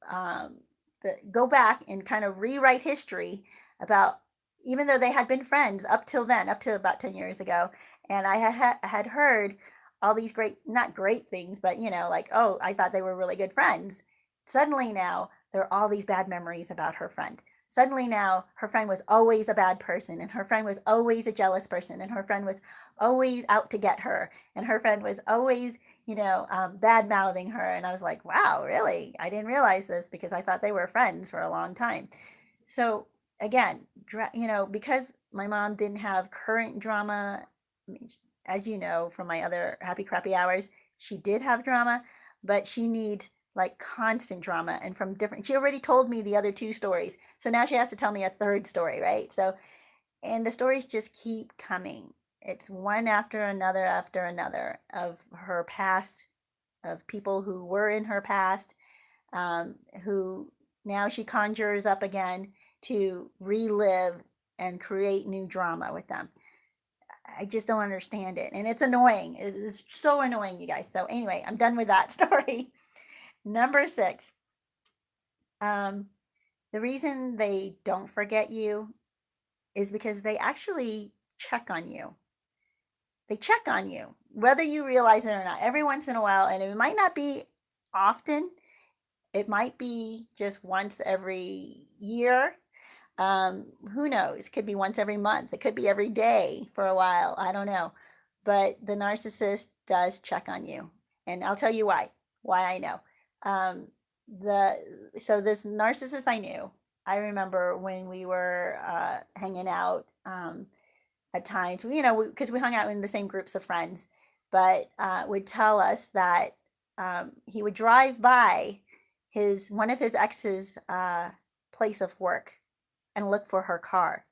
go back and kind of rewrite history about, even though they had been friends up till then, up to about 10 years ago. And I had heard all these great, not great things, but like, oh, I thought they were really good friends. Suddenly now there are all these bad memories about her friend. suddenly now her friend was always a bad person, and her friend was always a jealous person, and her friend was always out to get her, and her friend was always, bad mouthing her. And I was like, wow, really? I didn't realize this because I thought they were friends for a long time. So again, because my mom didn't have current drama, I mean, as you know from my other happy crappy hours, she did have drama, but she needs like constant drama and from different. She already told me the other two stories, so now she has to tell me a third story, right? So, and the stories just keep coming. It's one after another of her past, of people who were in her past, who now she conjures up again to relive and create new drama with them. I just don't understand it. And it's annoying. It's so annoying, you guys. So, anyway, I'm done with that story. Number six, um, the reason they don't forget you is because they actually check on you. They check on you, whether you realize it or not, every once in a while. And it might not be often, it might be just once every year. Who knows? It could be once every month. It could be every day for a while. I don't know. But the narcissist does check on you. And I'll tell you why I know. Um, the so this narcissist I knew, I remember when we were hanging out at times, because we hung out in the same groups of friends, but would tell us that he would drive by his one of his ex's place of work and look for her car.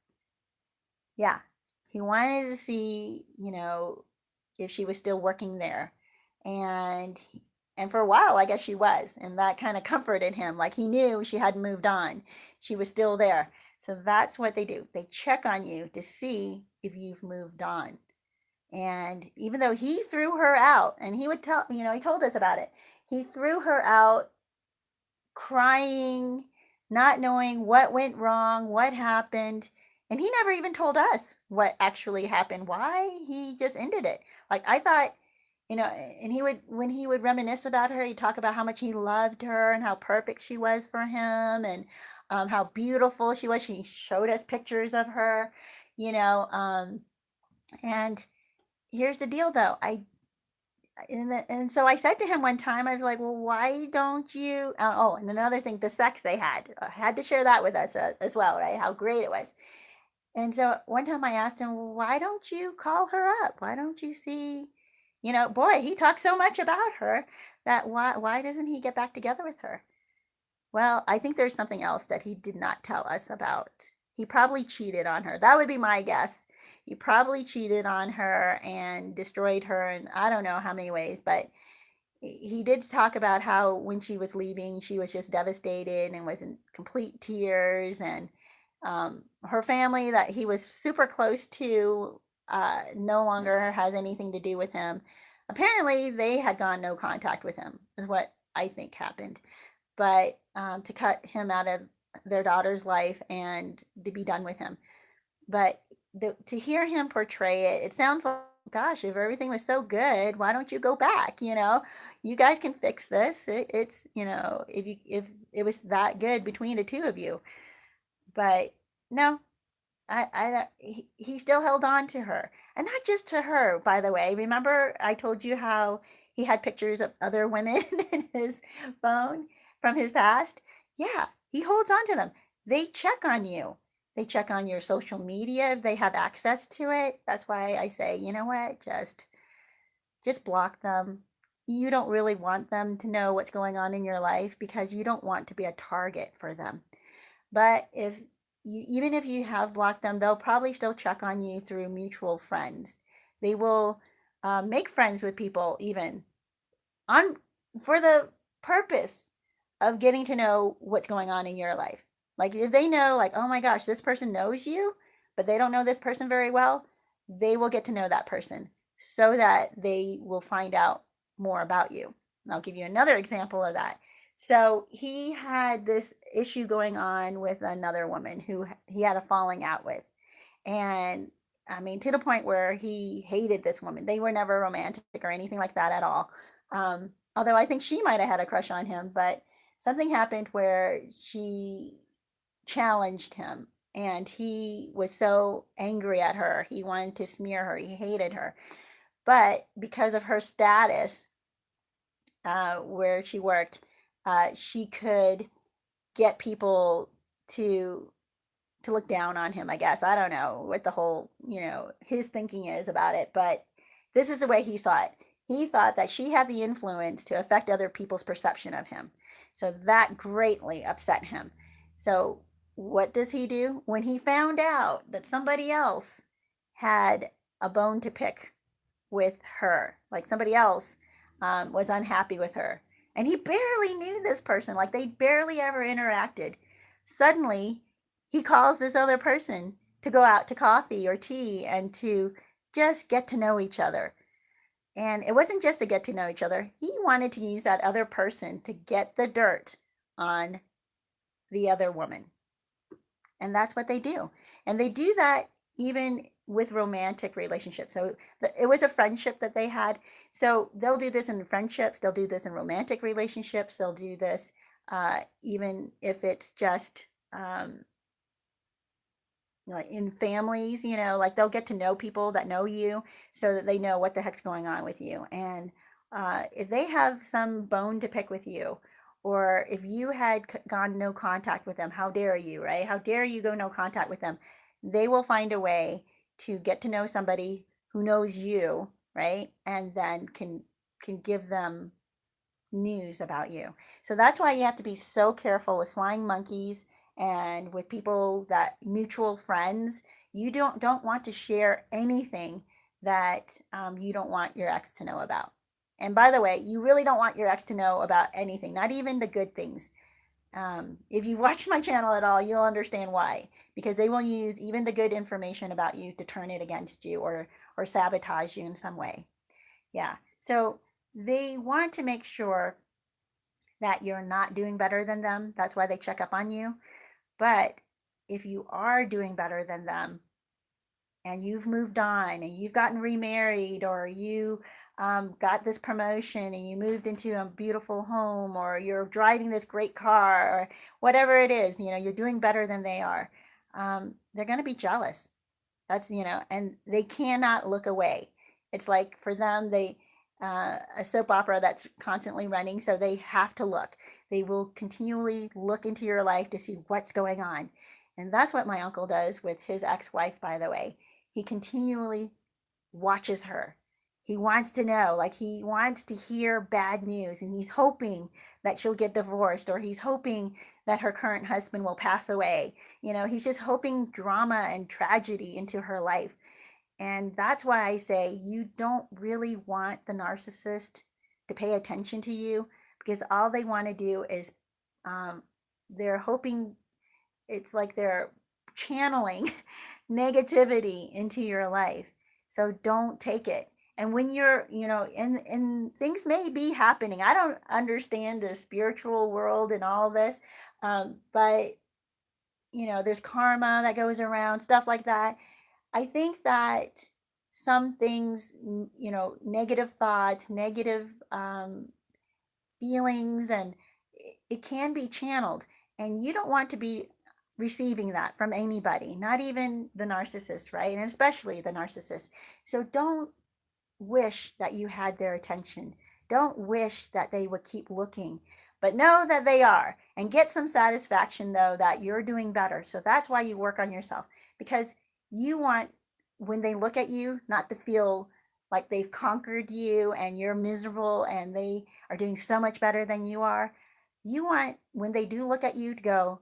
Yeah. He wanted to see, if she was still working there. And and for a while, I guess she was, and that kind of comforted him. Like he knew she hadn't moved on. She was still there. So that's what they do. They check on you to see if you've moved on. And even though he threw her out, and he would tell, he told us about it. He threw her out crying, not knowing what went wrong, what happened. And he never even told us what actually happened, why he just ended it. Like I thought, and when he would reminisce about her, he'd talk about how much he loved her and how perfect she was for him and how beautiful she was. She showed us pictures of her, you know. And here's the deal though. And so I said to him one time, I was like, well, why don't you? Oh, and another thing, the sex they had, I had to share that with us as well, right? How great it was. And so one time I asked him, well, why don't you call her up? Why don't you see? Boy, he talks so much about her that why doesn't he get back together with her? Well, I think there's something else that he did not tell us about. He probably cheated on her. That would be my guess. He probably cheated on her and destroyed her in I don't know how many ways, but he did talk about how when she was leaving, she was just devastated and was in complete tears. And her family that he was super close to no longer has anything to do with him. Apparently, they had gone no contact with him, is what I think happened. But to cut him out of their daughter's life and to be done with him. But to hear him portray it, it sounds like, gosh, if everything was so good, why don't you go back? You guys can fix this. It's if it was that good between the two of you. But no, he still held on to her, and not just to her. By the way, remember I told you how he had pictures of other women in his phone from his past? Yeah, he holds on to them. They check on you. They check on your social media if they have access to it. That's why I say, you know what? Just block them. You don't really want them to know what's going on in your life because you don't want to be a target for them. But even if you have blocked them, they'll probably still check on you through mutual friends. They will make friends with people even on for the purpose of getting to know what's going on in your life. Like if they know, like, oh my gosh, this person knows you, but they don't know this person very well, they will get to know that person so that they will find out more about you. And I'll give you another example of that. So he had this issue going on with another woman who he had a falling out with. And I mean, to the point where he hated this woman. They were never romantic or anything like that at all. Although I think she might have had a crush on him, but something happened where she challenged him, and he was so angry at her. He wanted to smear her, he hated her. But because of her status, where she worked, she could get people to look down on him, I guess. I don't know what the whole, his thinking is about it, but this is the way he saw it. He thought that she had the influence to affect other people's perception of him. So that greatly upset him. So what does he do? When he found out that somebody else had a bone to pick with her, like somebody else was unhappy with her, and he barely knew this person, like they barely ever interacted. Suddenly, he calls this other person to go out to coffee or tea and to just get to know each other. And it wasn't just to get to know each other, he wanted to use that other person to get the dirt on the other woman. And that's what they do. And they do that even with romantic relationships. So it was a friendship that they had. So they'll do this in friendships, they'll do this in romantic relationships, they'll do this even if it's just like in families, like they'll get to know people that know you so that they know what the heck's going on with you. And if they have some bone to pick with you, or if you had gone no contact with them, how dare you, right? How dare you go no contact with them? They will find a way to get to know somebody who knows you, right? And then can give them news about you. So that's why you have to be so careful with flying monkeys and with people that mutual friends. You don't want to share anything that you don't want your ex to know about. And by the way, you really don't want your ex to know about anything, not even the good things. If you've watched my channel at all, you'll understand why. Because they will use even the good information about you to turn it against you or sabotage you in some way. Yeah. So they want to make sure that you're not doing better than them. That's why they check up on you. But if you are doing better than them and you've moved on and you've gotten remarried, or you got this promotion and you moved into a beautiful home, or you're driving this great car, or whatever it is, you're doing better than they are, they're going to be jealous. That's, and they cannot look away. It's like for them, a soap opera that's constantly running, so they have to look. They will continually look into your life to see what's going on. And that's what my uncle does with his ex-wife, by the way. He continually watches her. He wants to know, like he wants to hear bad news, and he's hoping that she'll get divorced, or he's hoping that her current husband will pass away. He's just hoping drama and tragedy into her life. And that's why I say you don't really want the narcissist to pay attention to you, because all they want to do is um, they're hoping, it's like they're channeling negativity into your life. So don't take it. And when you're, and things may be happening. I don't understand the spiritual world and all this, but there's karma that goes around, stuff like that. I think that some things, negative thoughts, negative feelings, and it can be channeled. And you don't want to be receiving that from anybody, not even the narcissist, right? And especially the narcissist. So don't wish that you had their attention. Don't wish that they would keep looking, but know that they are, and get some satisfaction though that you're doing better. So that's why you work on yourself, because you want, when they look at you, not to feel like they've conquered you and you're miserable and they are doing so much better than you are. You want, when they do look at you, to go,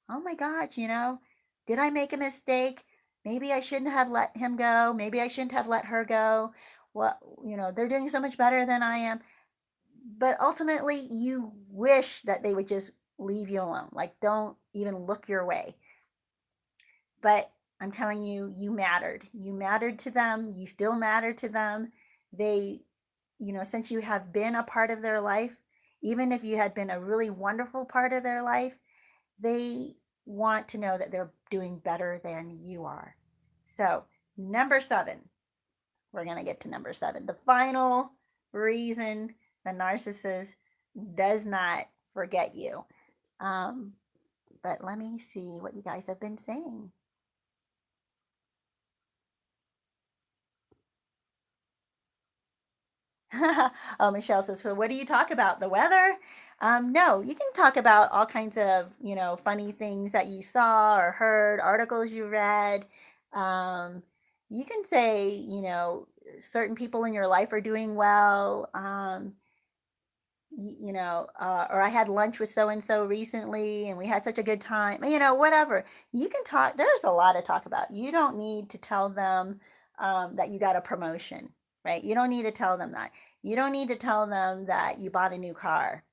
oh my gosh, did I make a mistake? Maybe I shouldn't have let him go. Maybe I shouldn't have let her go. What, they're doing so much better than I am. But ultimately, you wish that they would just leave you alone. Like, don't even look your way. But I'm telling you, you mattered. You mattered to them. You still matter to them. They, since you have been a part of their life, even if you had been a really wonderful part of their life, they want to know that they're doing better than you are. So, number 7, we're going to get to number 7. The final reason the narcissist does not forget you. The but let me see what you guys have been saying. Oh, Michelle says, "So what do you talk about? The weather?" No, you can talk about all kinds of, funny things that you saw or heard, articles you read. Um, you can say, certain people in your life are doing well. Or I had lunch with so and so recently and we had such a good time, whatever. You can talk, there's a lot to talk about. You don't need to tell them that you got a promotion, right? You don't need to tell them that. You don't need to tell them that you bought a new car,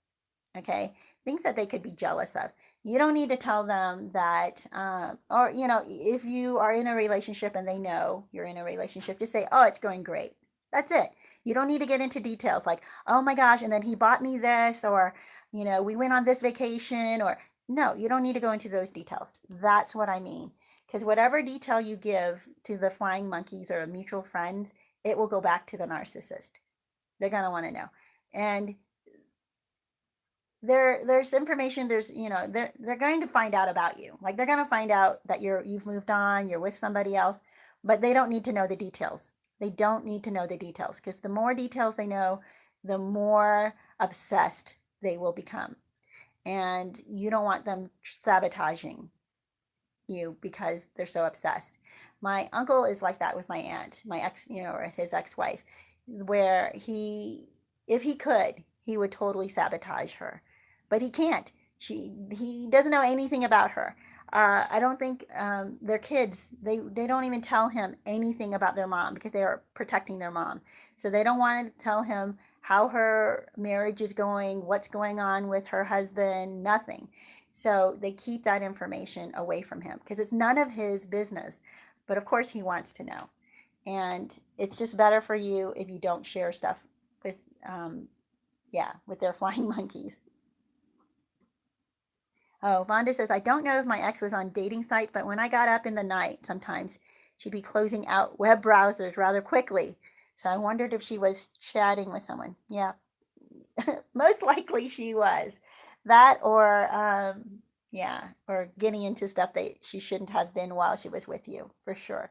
okay? Things that they could be jealous of. You don't need to tell them that, or, if you are in a relationship and they know you're in a relationship, just say, oh, it's going great. That's it. You don't need to get into details like, oh my gosh, and then he bought me this, or, we went on this vacation, or no, you don't need to go into those details. That's what I mean. Because whatever detail you give to the flying monkeys or mutual friends, it will go back to the narcissist. They're going to want to know. And there's information, they're going to find out about you, like they're going to find out that you've moved on, you're with somebody else, but they don't need to know the details. They don't need to know the details, because the more details they know, the more obsessed they will become, and you don't want them sabotaging you because they're so obsessed. My uncle is like that with my aunt, my ex, or his ex-wife, where if he could, he would totally sabotage her, but he can't. He doesn't know anything about her. I don't think their kids, they don't even tell him anything about their mom because they are protecting their mom. So they don't want to tell him how her marriage is going, what's going on with her husband, nothing. So they keep that information away from him because it's none of his business. But of course, he wants to know. And it's just better for you if you don't share stuff with, yeah, with their flying monkeys. Oh, Vonda says, I don't know if my ex was on dating site, but when I got up in the night, sometimes she'd be closing out web browsers rather quickly. So I wondered if she was chatting with someone. Yeah, most likely she was. That or yeah, or getting into stuff that she shouldn't have been while she was with you, for sure.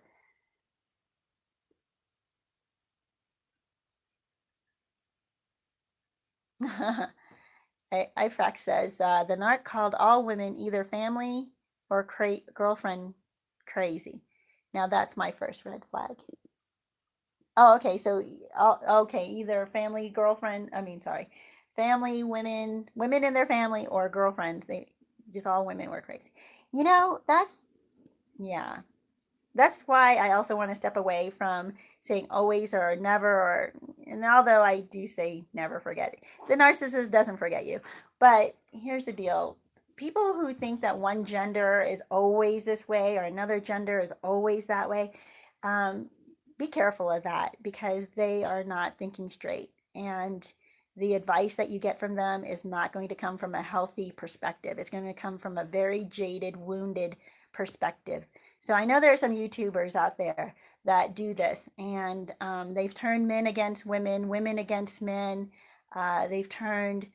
Ifrax says the narc called all women either family or girlfriend crazy. Now that's my first red flag. Oh, okay. So, okay, either family, girlfriend. I mean, sorry, family, women in their family, or girlfriends. They just all women were crazy. That's yeah. That's why I also want to step away from saying always or never, or and although I do say never forget, the narcissist doesn't forget you. But here's the deal. People who think that one gender is always this way or another gender is always that way, um, be careful of that because they are not thinking straight. And the advice that you get from them is not going to come from a healthy perspective. It's going to come from a very jaded, wounded perspective. So I know there are some YouTubers out there that do this, and they've turned men against women, women against men. They've turned.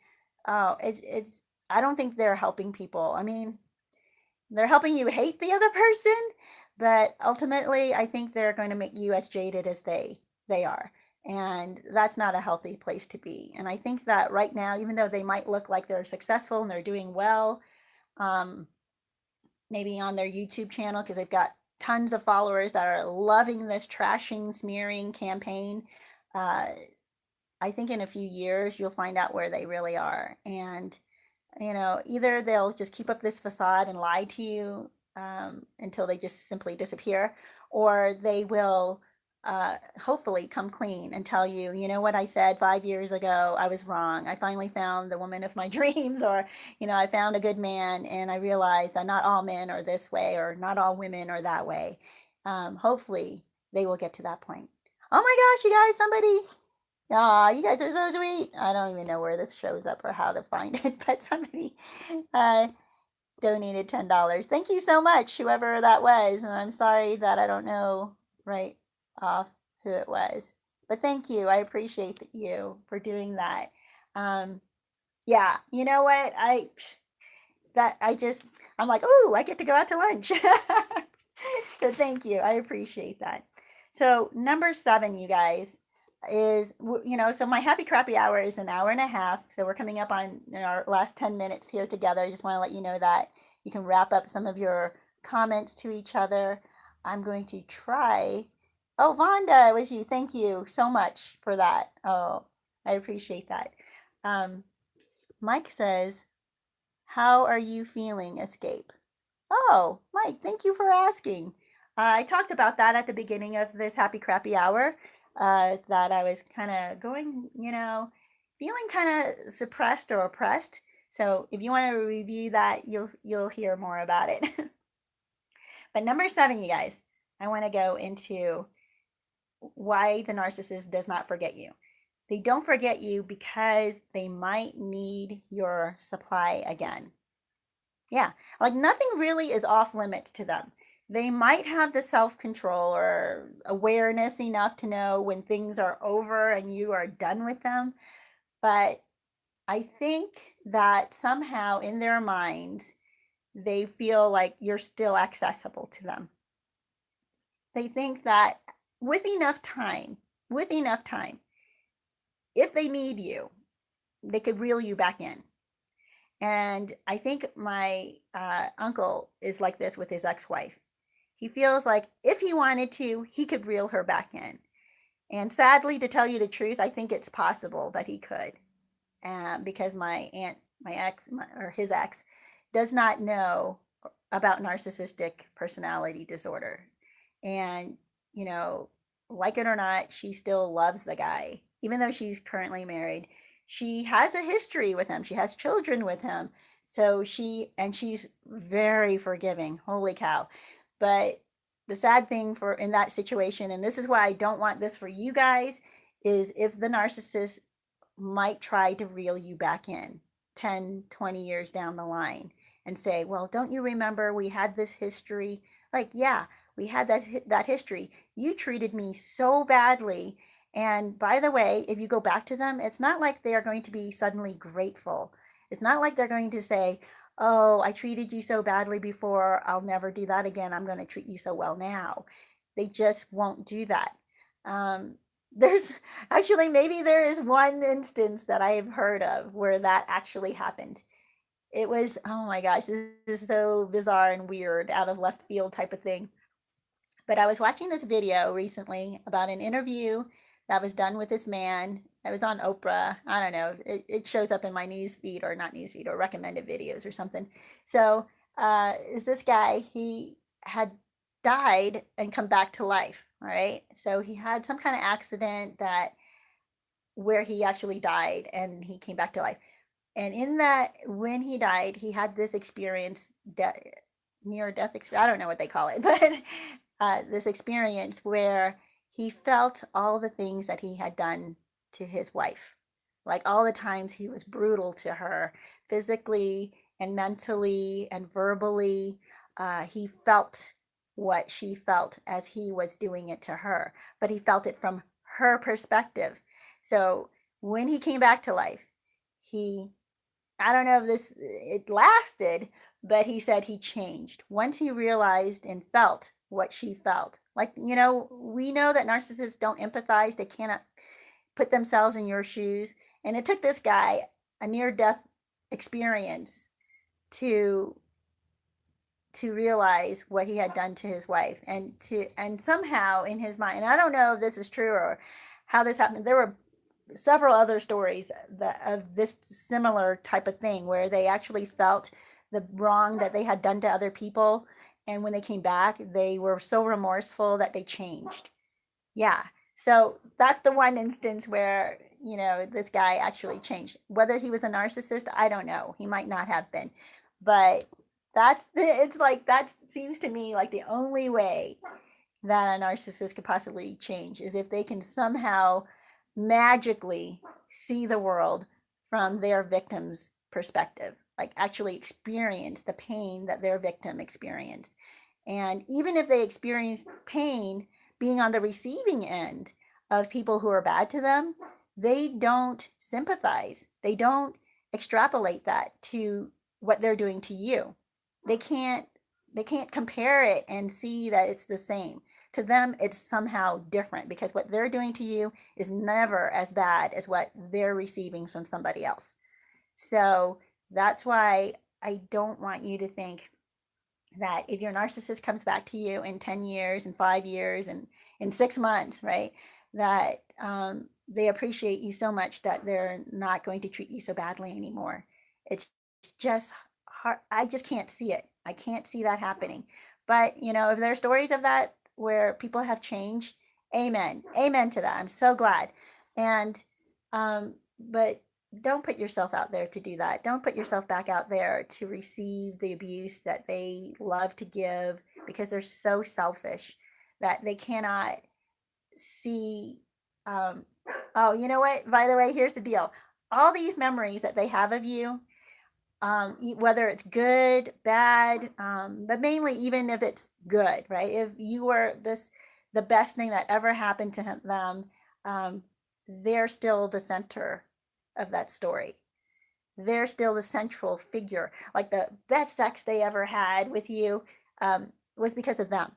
Oh, it's. I don't think they're helping people. I mean, they're helping you hate the other person, but ultimately, I think they're going to make you as jaded as they are, and that's not a healthy place to be. And I think that right now, even though they might look like they're successful and they're doing well, um, maybe on their YouTube channel because they've got tons of followers that are loving this trashing, smearing campaign. Uh, I think in a few years you'll find out where they really are. And, either they'll just keep up this facade and lie to you until they just simply disappear, or they will hopefully come clean and tell you, you know what I said 5 years ago, I was wrong. I finally found the woman of my dreams, or, I found a good man and I realized that not all men are this way or not all women are that way. Hopefully they will get to that point. Oh my gosh, you guys, somebody. Aw, you guys are so sweet. I don't even know where this shows up or how to find it, but somebody uh, donated $10. Thank you so much, whoever that was. And I'm sorry that I don't know right off who it was. But thank you. I appreciate you for doing that. Um, yeah, you know what? I'm like, oh, I get to go out to lunch. So thank you. I appreciate that. So number 7, you guys, is so my happy crappy hour is an hour and a half. So we're coming up on our last 10 minutes here together. I just want to let you know that you can wrap up some of your comments to each other. I'm going to try. Oh, Vonda, it was you. Thank you so much for that. Oh, I appreciate that. Um, Mike says, how are you feeling, Escape? Oh, Mike, thank you for asking. I talked about that at the beginning of this happy crappy hour, that I was kind of going, feeling kind of suppressed or oppressed. So if you want to review that, you'll hear more about it. But number 7, you guys, I want to go into why the narcissist does not forget you. They don't forget you because they might need your supply again. Yeah, like nothing really is off limits to them. They might have the self control or awareness enough to know when things are over and you are done with them. But I think that somehow in their minds, they feel like you're still accessible to them. They think that with enough time, with enough time, if they need you, they could reel you back in. And I think my uncle is like this with his ex wife. He feels like if he wanted to, he could reel her back in. And sadly, to tell you the truth, I think it's possible that he could. Because my aunt, or his ex, does not know about narcissistic personality disorder. And, you know, like it or not, she still loves the guy, even though she's currently married. She has a history with him. She has children with him. So she's very forgiving. Holy cow. But the sad thing for in that situation, and this is why I don't want this for you guys, is if the narcissist might try to reel you back in 10, 20 years down the line and say, well, don't you remember we had this history? Like, yeah, we had that history. You treated me so badly. And by the way, if you go back to them, it's not like they are going to be suddenly grateful. It's not like they're going to say, oh, I treated you so badly before. I'll never do that again. I'm going to treat you so well now. They just won't do that. Um, there's actually, maybe there is one instance that I have heard of where that actually happened. It was, oh my gosh, this is so bizarre and weird, out of left field type of thing. But I was watching this video recently about an interview that was done with this man. It was on Oprah. I don't know. It shows up in my news feed, or not news feed, or recommended videos or something. So is this guy, he had died and come back to life. All right. So he had some kind of accident that where he actually died and he came back to life. And in that, when he died, he had this experience, near death experience. I don't know what they call it, but this experience where he felt all the things that he had done to his wife, like all the times he was brutal to her, physically and mentally and verbally. He felt what she felt as he was doing it to her, but he felt it from her perspective. So when he came back to life, he, I don't know if it lasted, but he said he changed once he realized and felt what she felt. Like, we know that narcissists don't empathize. They cannot put themselves in your shoes. And it took this guy a near death experience to realize what he had done to his wife, and somehow in his mind, and I don't know if this is true or how this happened. There were several other stories of this similar type of thing where they actually felt the wrong that they had done to other people, and when they came back, they were so remorseful that they changed. Yeah. So that's the one instance where, this guy actually changed. Whether he was a narcissist, I don't know. He might not have been. But it's like, that seems to me like the only way that a narcissist could possibly change is if they can somehow magically see the world from their victim's perspective, like actually experience the pain that their victim experienced. And even if they experience pain being on the receiving end of people who are bad to them, they don't sympathize. They don't extrapolate that to what they're doing to you. They can't they can't compare it and see that it's the same. To them, it's somehow different because what they're doing to you is never as bad as what they're receiving from somebody else. So that's why I don't want you to think that if your narcissist comes back to you in 10 years and 5 years and in 6 months, right, that they appreciate you so much that they're not going to treat you so badly anymore. It's just hard. I just can't see it. I can't see that happening. But, if there are stories of that where people have changed, amen. Amen to that. I'm so glad. And, but don't put yourself out there to do that. Don't put yourself back out there to receive the abuse that they love to give because they're so selfish that they cannot see. Oh, you know what? By the way, here's the deal. All these memories that they have of you, whether it's good, bad, but mainly even if it's good, right? If you were the best thing that ever happened to them, they're still the center of that story. They're still the central figure. Like the best sex they ever had with you was because of them.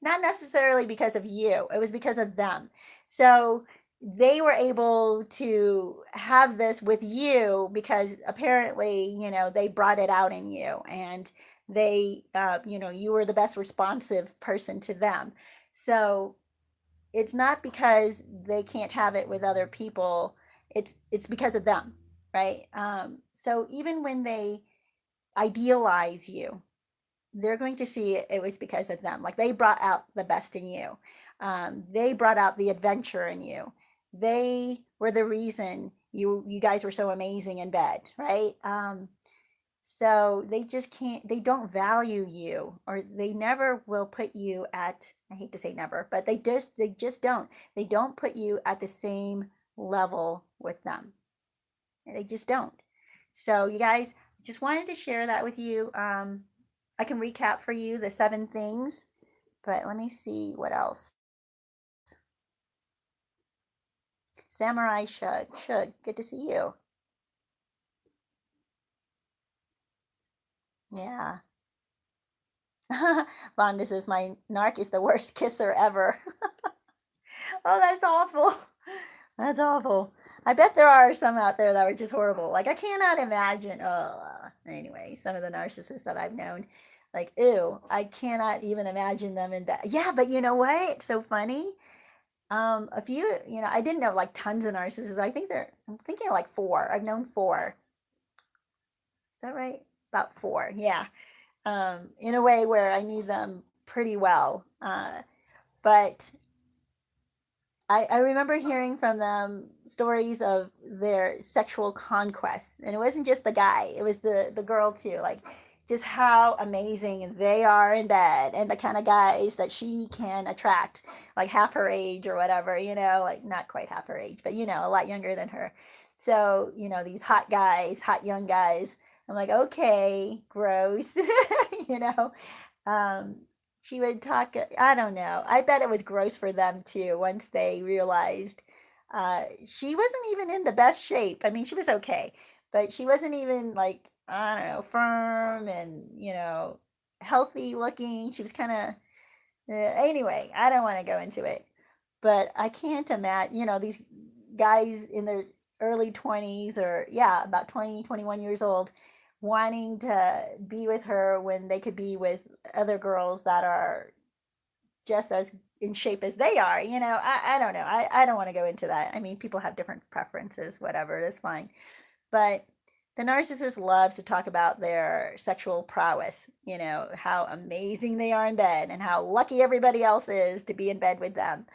Not necessarily because of you, it was because of them. So they were able to have this with you because apparently, they brought it out in you and they, you were the best responsive person to them. So it's not because they can't have it with other people. It's because of them, right? So even when they idealize you, they're going to see it was because of them. Like they brought out the best in you. They brought out the adventure in you. They were the reason you guys were so amazing in bed, right? So they just can't, they don't value you, or they never will put you at, I hate to say never, but they just don't. They don't put you at the same level with them. They just don't. So you guys, just wanted to share that with you. I can recap for you the 7 things, but let me see what else. Samurai Shug, good to see you. Yeah. Vaughn, this is my narc is the worst kisser ever. Oh, that's awful. That's awful. I bet there are some out there that are just horrible. Like I cannot imagine. Anyway, some of the narcissists that I've known, like ew, I cannot even imagine them in bed. Yeah, but you know what? It's so funny. A few, I didn't know like tons of narcissists. I'm thinking like four. I've known four. Is that right? About four. Yeah. In a way where I knew them pretty well. But I remember hearing from them stories of their sexual conquests. And it wasn't just the guy, it was the girl too. Like just how amazing they are in bed and the kind of guys that she can attract, like half her age or whatever, like not quite half her age, but a lot younger than her. So, these hot guys, hot young guys. I'm like, okay, gross, you know. Um, she would talk, I don't know. I bet it was gross for them too once they realized she wasn't even in the best shape. I mean, she was okay, but she wasn't even like, I don't know, firm and, healthy looking. She was kind of, anyway, I don't want to go into it, but I can't imagine, these guys in their early 20s or, yeah, about 20, 21 years old wanting to be with her when they could be with other girls that are just as in shape as they are. I don't know. I don't want to go into that. I mean, people have different preferences, whatever, that's fine. But the narcissist loves to talk about their sexual prowess, how amazing they are in bed and how lucky everybody else is to be in bed with them.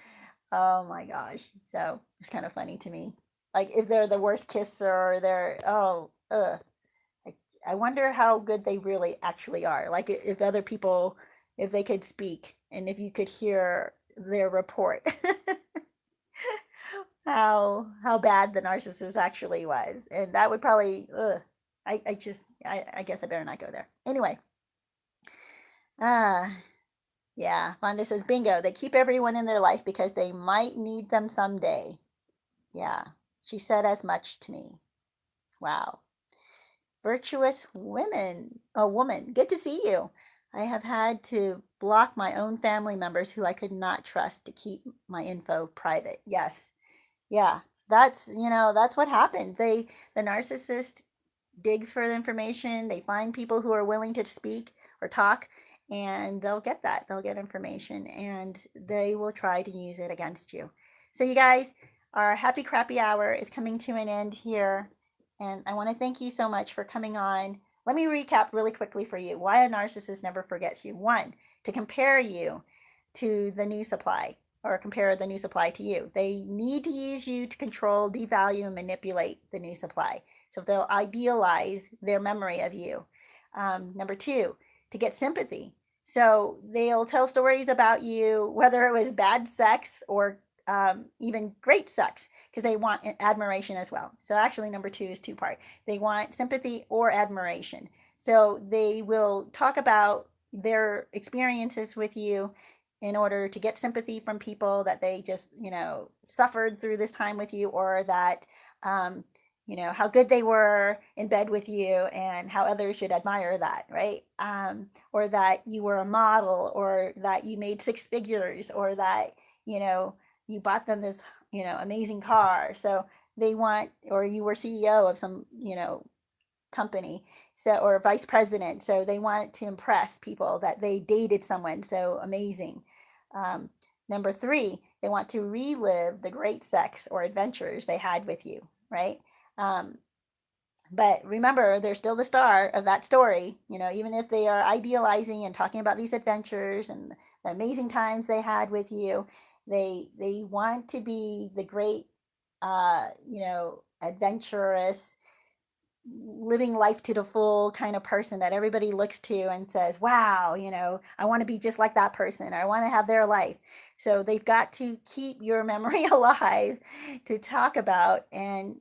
Oh my gosh. So it's kind of funny to me. Like if they're the worst kisser or they're, oh, ugh. I wonder how good they really actually are. Like if other people, if they could speak and if you could hear their report, how bad the narcissist actually was, and that would probably, I guess I better not go there. Anyway, uh, yeah. Vonda says, bingo. They keep everyone in their life because they might need them someday. Yeah, she said as much to me. Wow. virtuous woman. Good to see you. I have had to block my own family members who I could not trust to keep my info private. Yes. Yeah. That's what happens. The narcissist digs for the information. They find people who are willing to speak or talk, and they'll get that. They'll get information and they will try to use it against you. So, you guys, our happy crappy hour is coming to an end here. And I want to thank you so much for coming on. Let me recap really quickly for you why a narcissist never forgets you. One, to compare you to the new supply, or compare the new supply to you. They need to use you to control, devalue, and manipulate the new supply. So they'll idealize their memory of you. Number two, to get sympathy. So they'll tell stories about you, whether it was bad sex or even great sex, because they want admiration as well. So actually, number two is two part. They want sympathy or admiration. So they will talk about their experiences with you in order to get sympathy from people that they just, suffered through this time with you, or that, how good they were in bed with you and how others should admire that, right? Or that you were a model, or that you made six figures, or that, you bought them this, amazing car. So they want, or you were CEO of some, company, so, or vice president, so they want to impress people that they dated someone so amazing. um, Number three, they want to relive the great sex or adventures they had with you, right? um, but remember, they're still the star of that story, even if they are idealizing and talking about these adventures and the amazing times they had with you. They want to be the great, adventurous, living life to the full kind of person that everybody looks to and says, wow, I want to be just like that person. I want to have their life. So they've got to keep your memory alive to talk about, and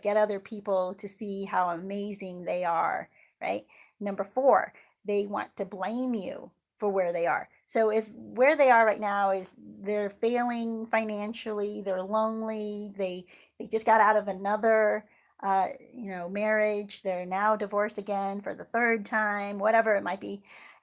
get other people to see how amazing they are, right? Number four, they want to blame you for where they are. So if where they are right now is they're failing financially, they're lonely, they just got out of another marriage, they're now divorced again for the third time, whatever it might be,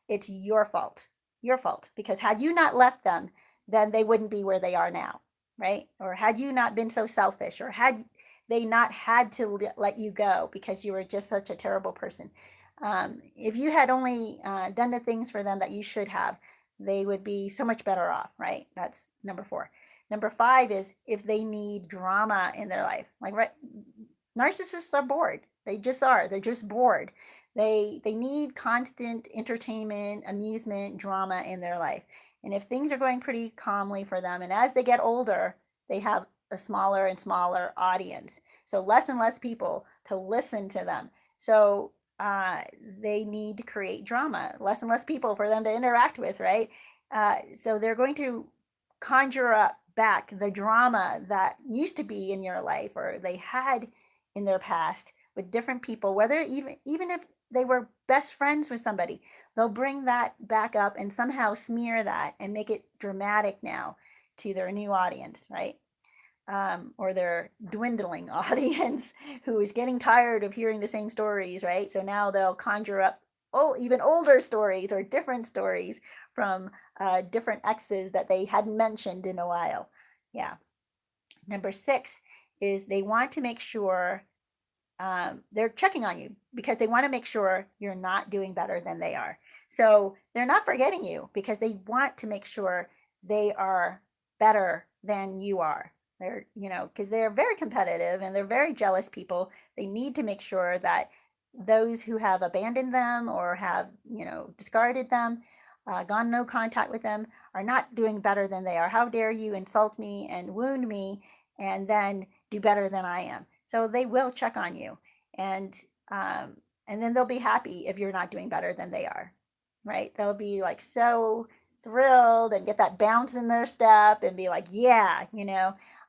it's your fault. Your fault. Because had you not left them, then they wouldn't be where they are now, right? Or had you not been so selfish, or had they not had to let you go because you were just such a terrible person. If you had only done the things for them that you should have, they would be so much better off, right? That's number four. Number five is if they need drama in their life, like, right, narcissists are bored. They just are. They're just bored. They need constant entertainment, amusement, drama in their life. And if things are going pretty calmly for them, and as they get older, they have a smaller and smaller audience. So less and less people to listen to them. So they need to create drama, less and less people for them to interact with, right? So they're going to conjure up back the drama that used to be in your life, or they had in their past with different people, whether even if they were best friends with somebody, they'll bring that back up and somehow smear that and make it dramatic now to their new audience, right? Or their dwindling audience who is getting tired of hearing the same stories, right? So now they'll conjure up even older stories or different stories from different exes that they hadn't mentioned in a while. Yeah. Number six is they want to make sure they're checking on you because they want to make sure you're not doing better than they are. So they're not forgetting you because they want to make sure they are better than you are. They're, because they're very competitive and they're very jealous people. They need to make sure that those who have abandoned them or have, discarded them, gone no contact with them, are not doing better than they are. How dare you insult me and wound me and then do better than I am? So they will check on you, and um, and then they'll be happy if you're not doing better than they are, right? They'll be like so thrilled and get that bounce in their step and be like, yeah,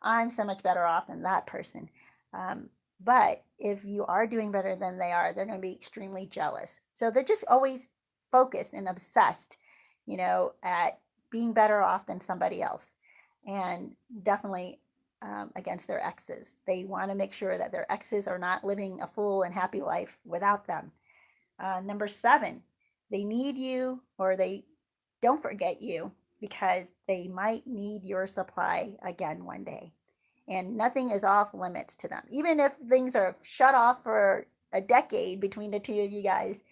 I'm so much better off than that person. But if you are doing better than they are, they're going to be extremely jealous. So they're just always focused and obsessed, at being better off than somebody else. And definitely against their exes. They want to make sure that their exes are not living a full and happy life without them. Number 7, they need you or they don't forget you because they might need your supply again one day. And nothing is off limits to them. Even if things are shut off for a decade between the two of you guys,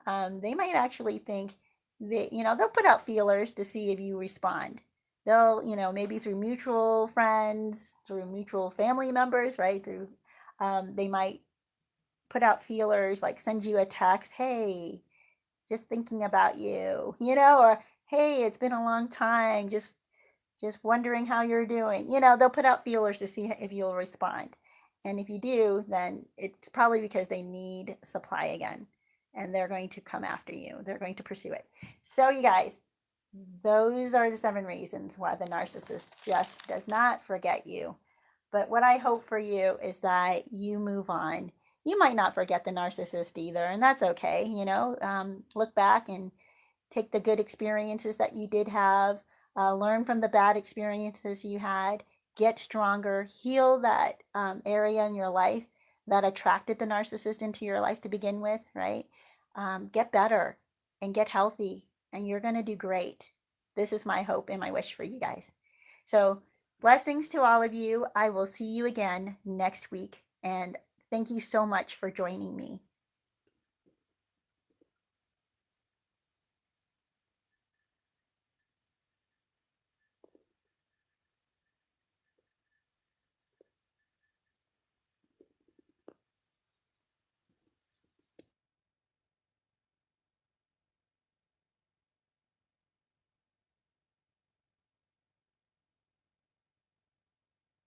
they might actually think that, they'll put out feelers to see if you respond. They'll, maybe through mutual friends, through mutual family members, right? They might put out feelers like send you a text, hey, just thinking about you, or hey, it's been a long time, just wondering how you're doing. They'll put out feelers to see if you'll respond. And if you do, then it's probably because they need supply again and they're going to come after you. They're going to pursue it. So, you guys, those are the 7 reasons why the narcissist just does not forget you. But what I hope for you is that you move on. You might not forget the narcissist either, and that's okay. Look back and take the good experiences that you did have, learn from the bad experiences you had, get stronger, heal that area in your life that attracted the narcissist into your life to begin with, right? Get better and get healthy, and you're going to do great. This is my hope and my wish for you guys. So, blessings to all of you. I will see you again next week, and thank you so much for joining me.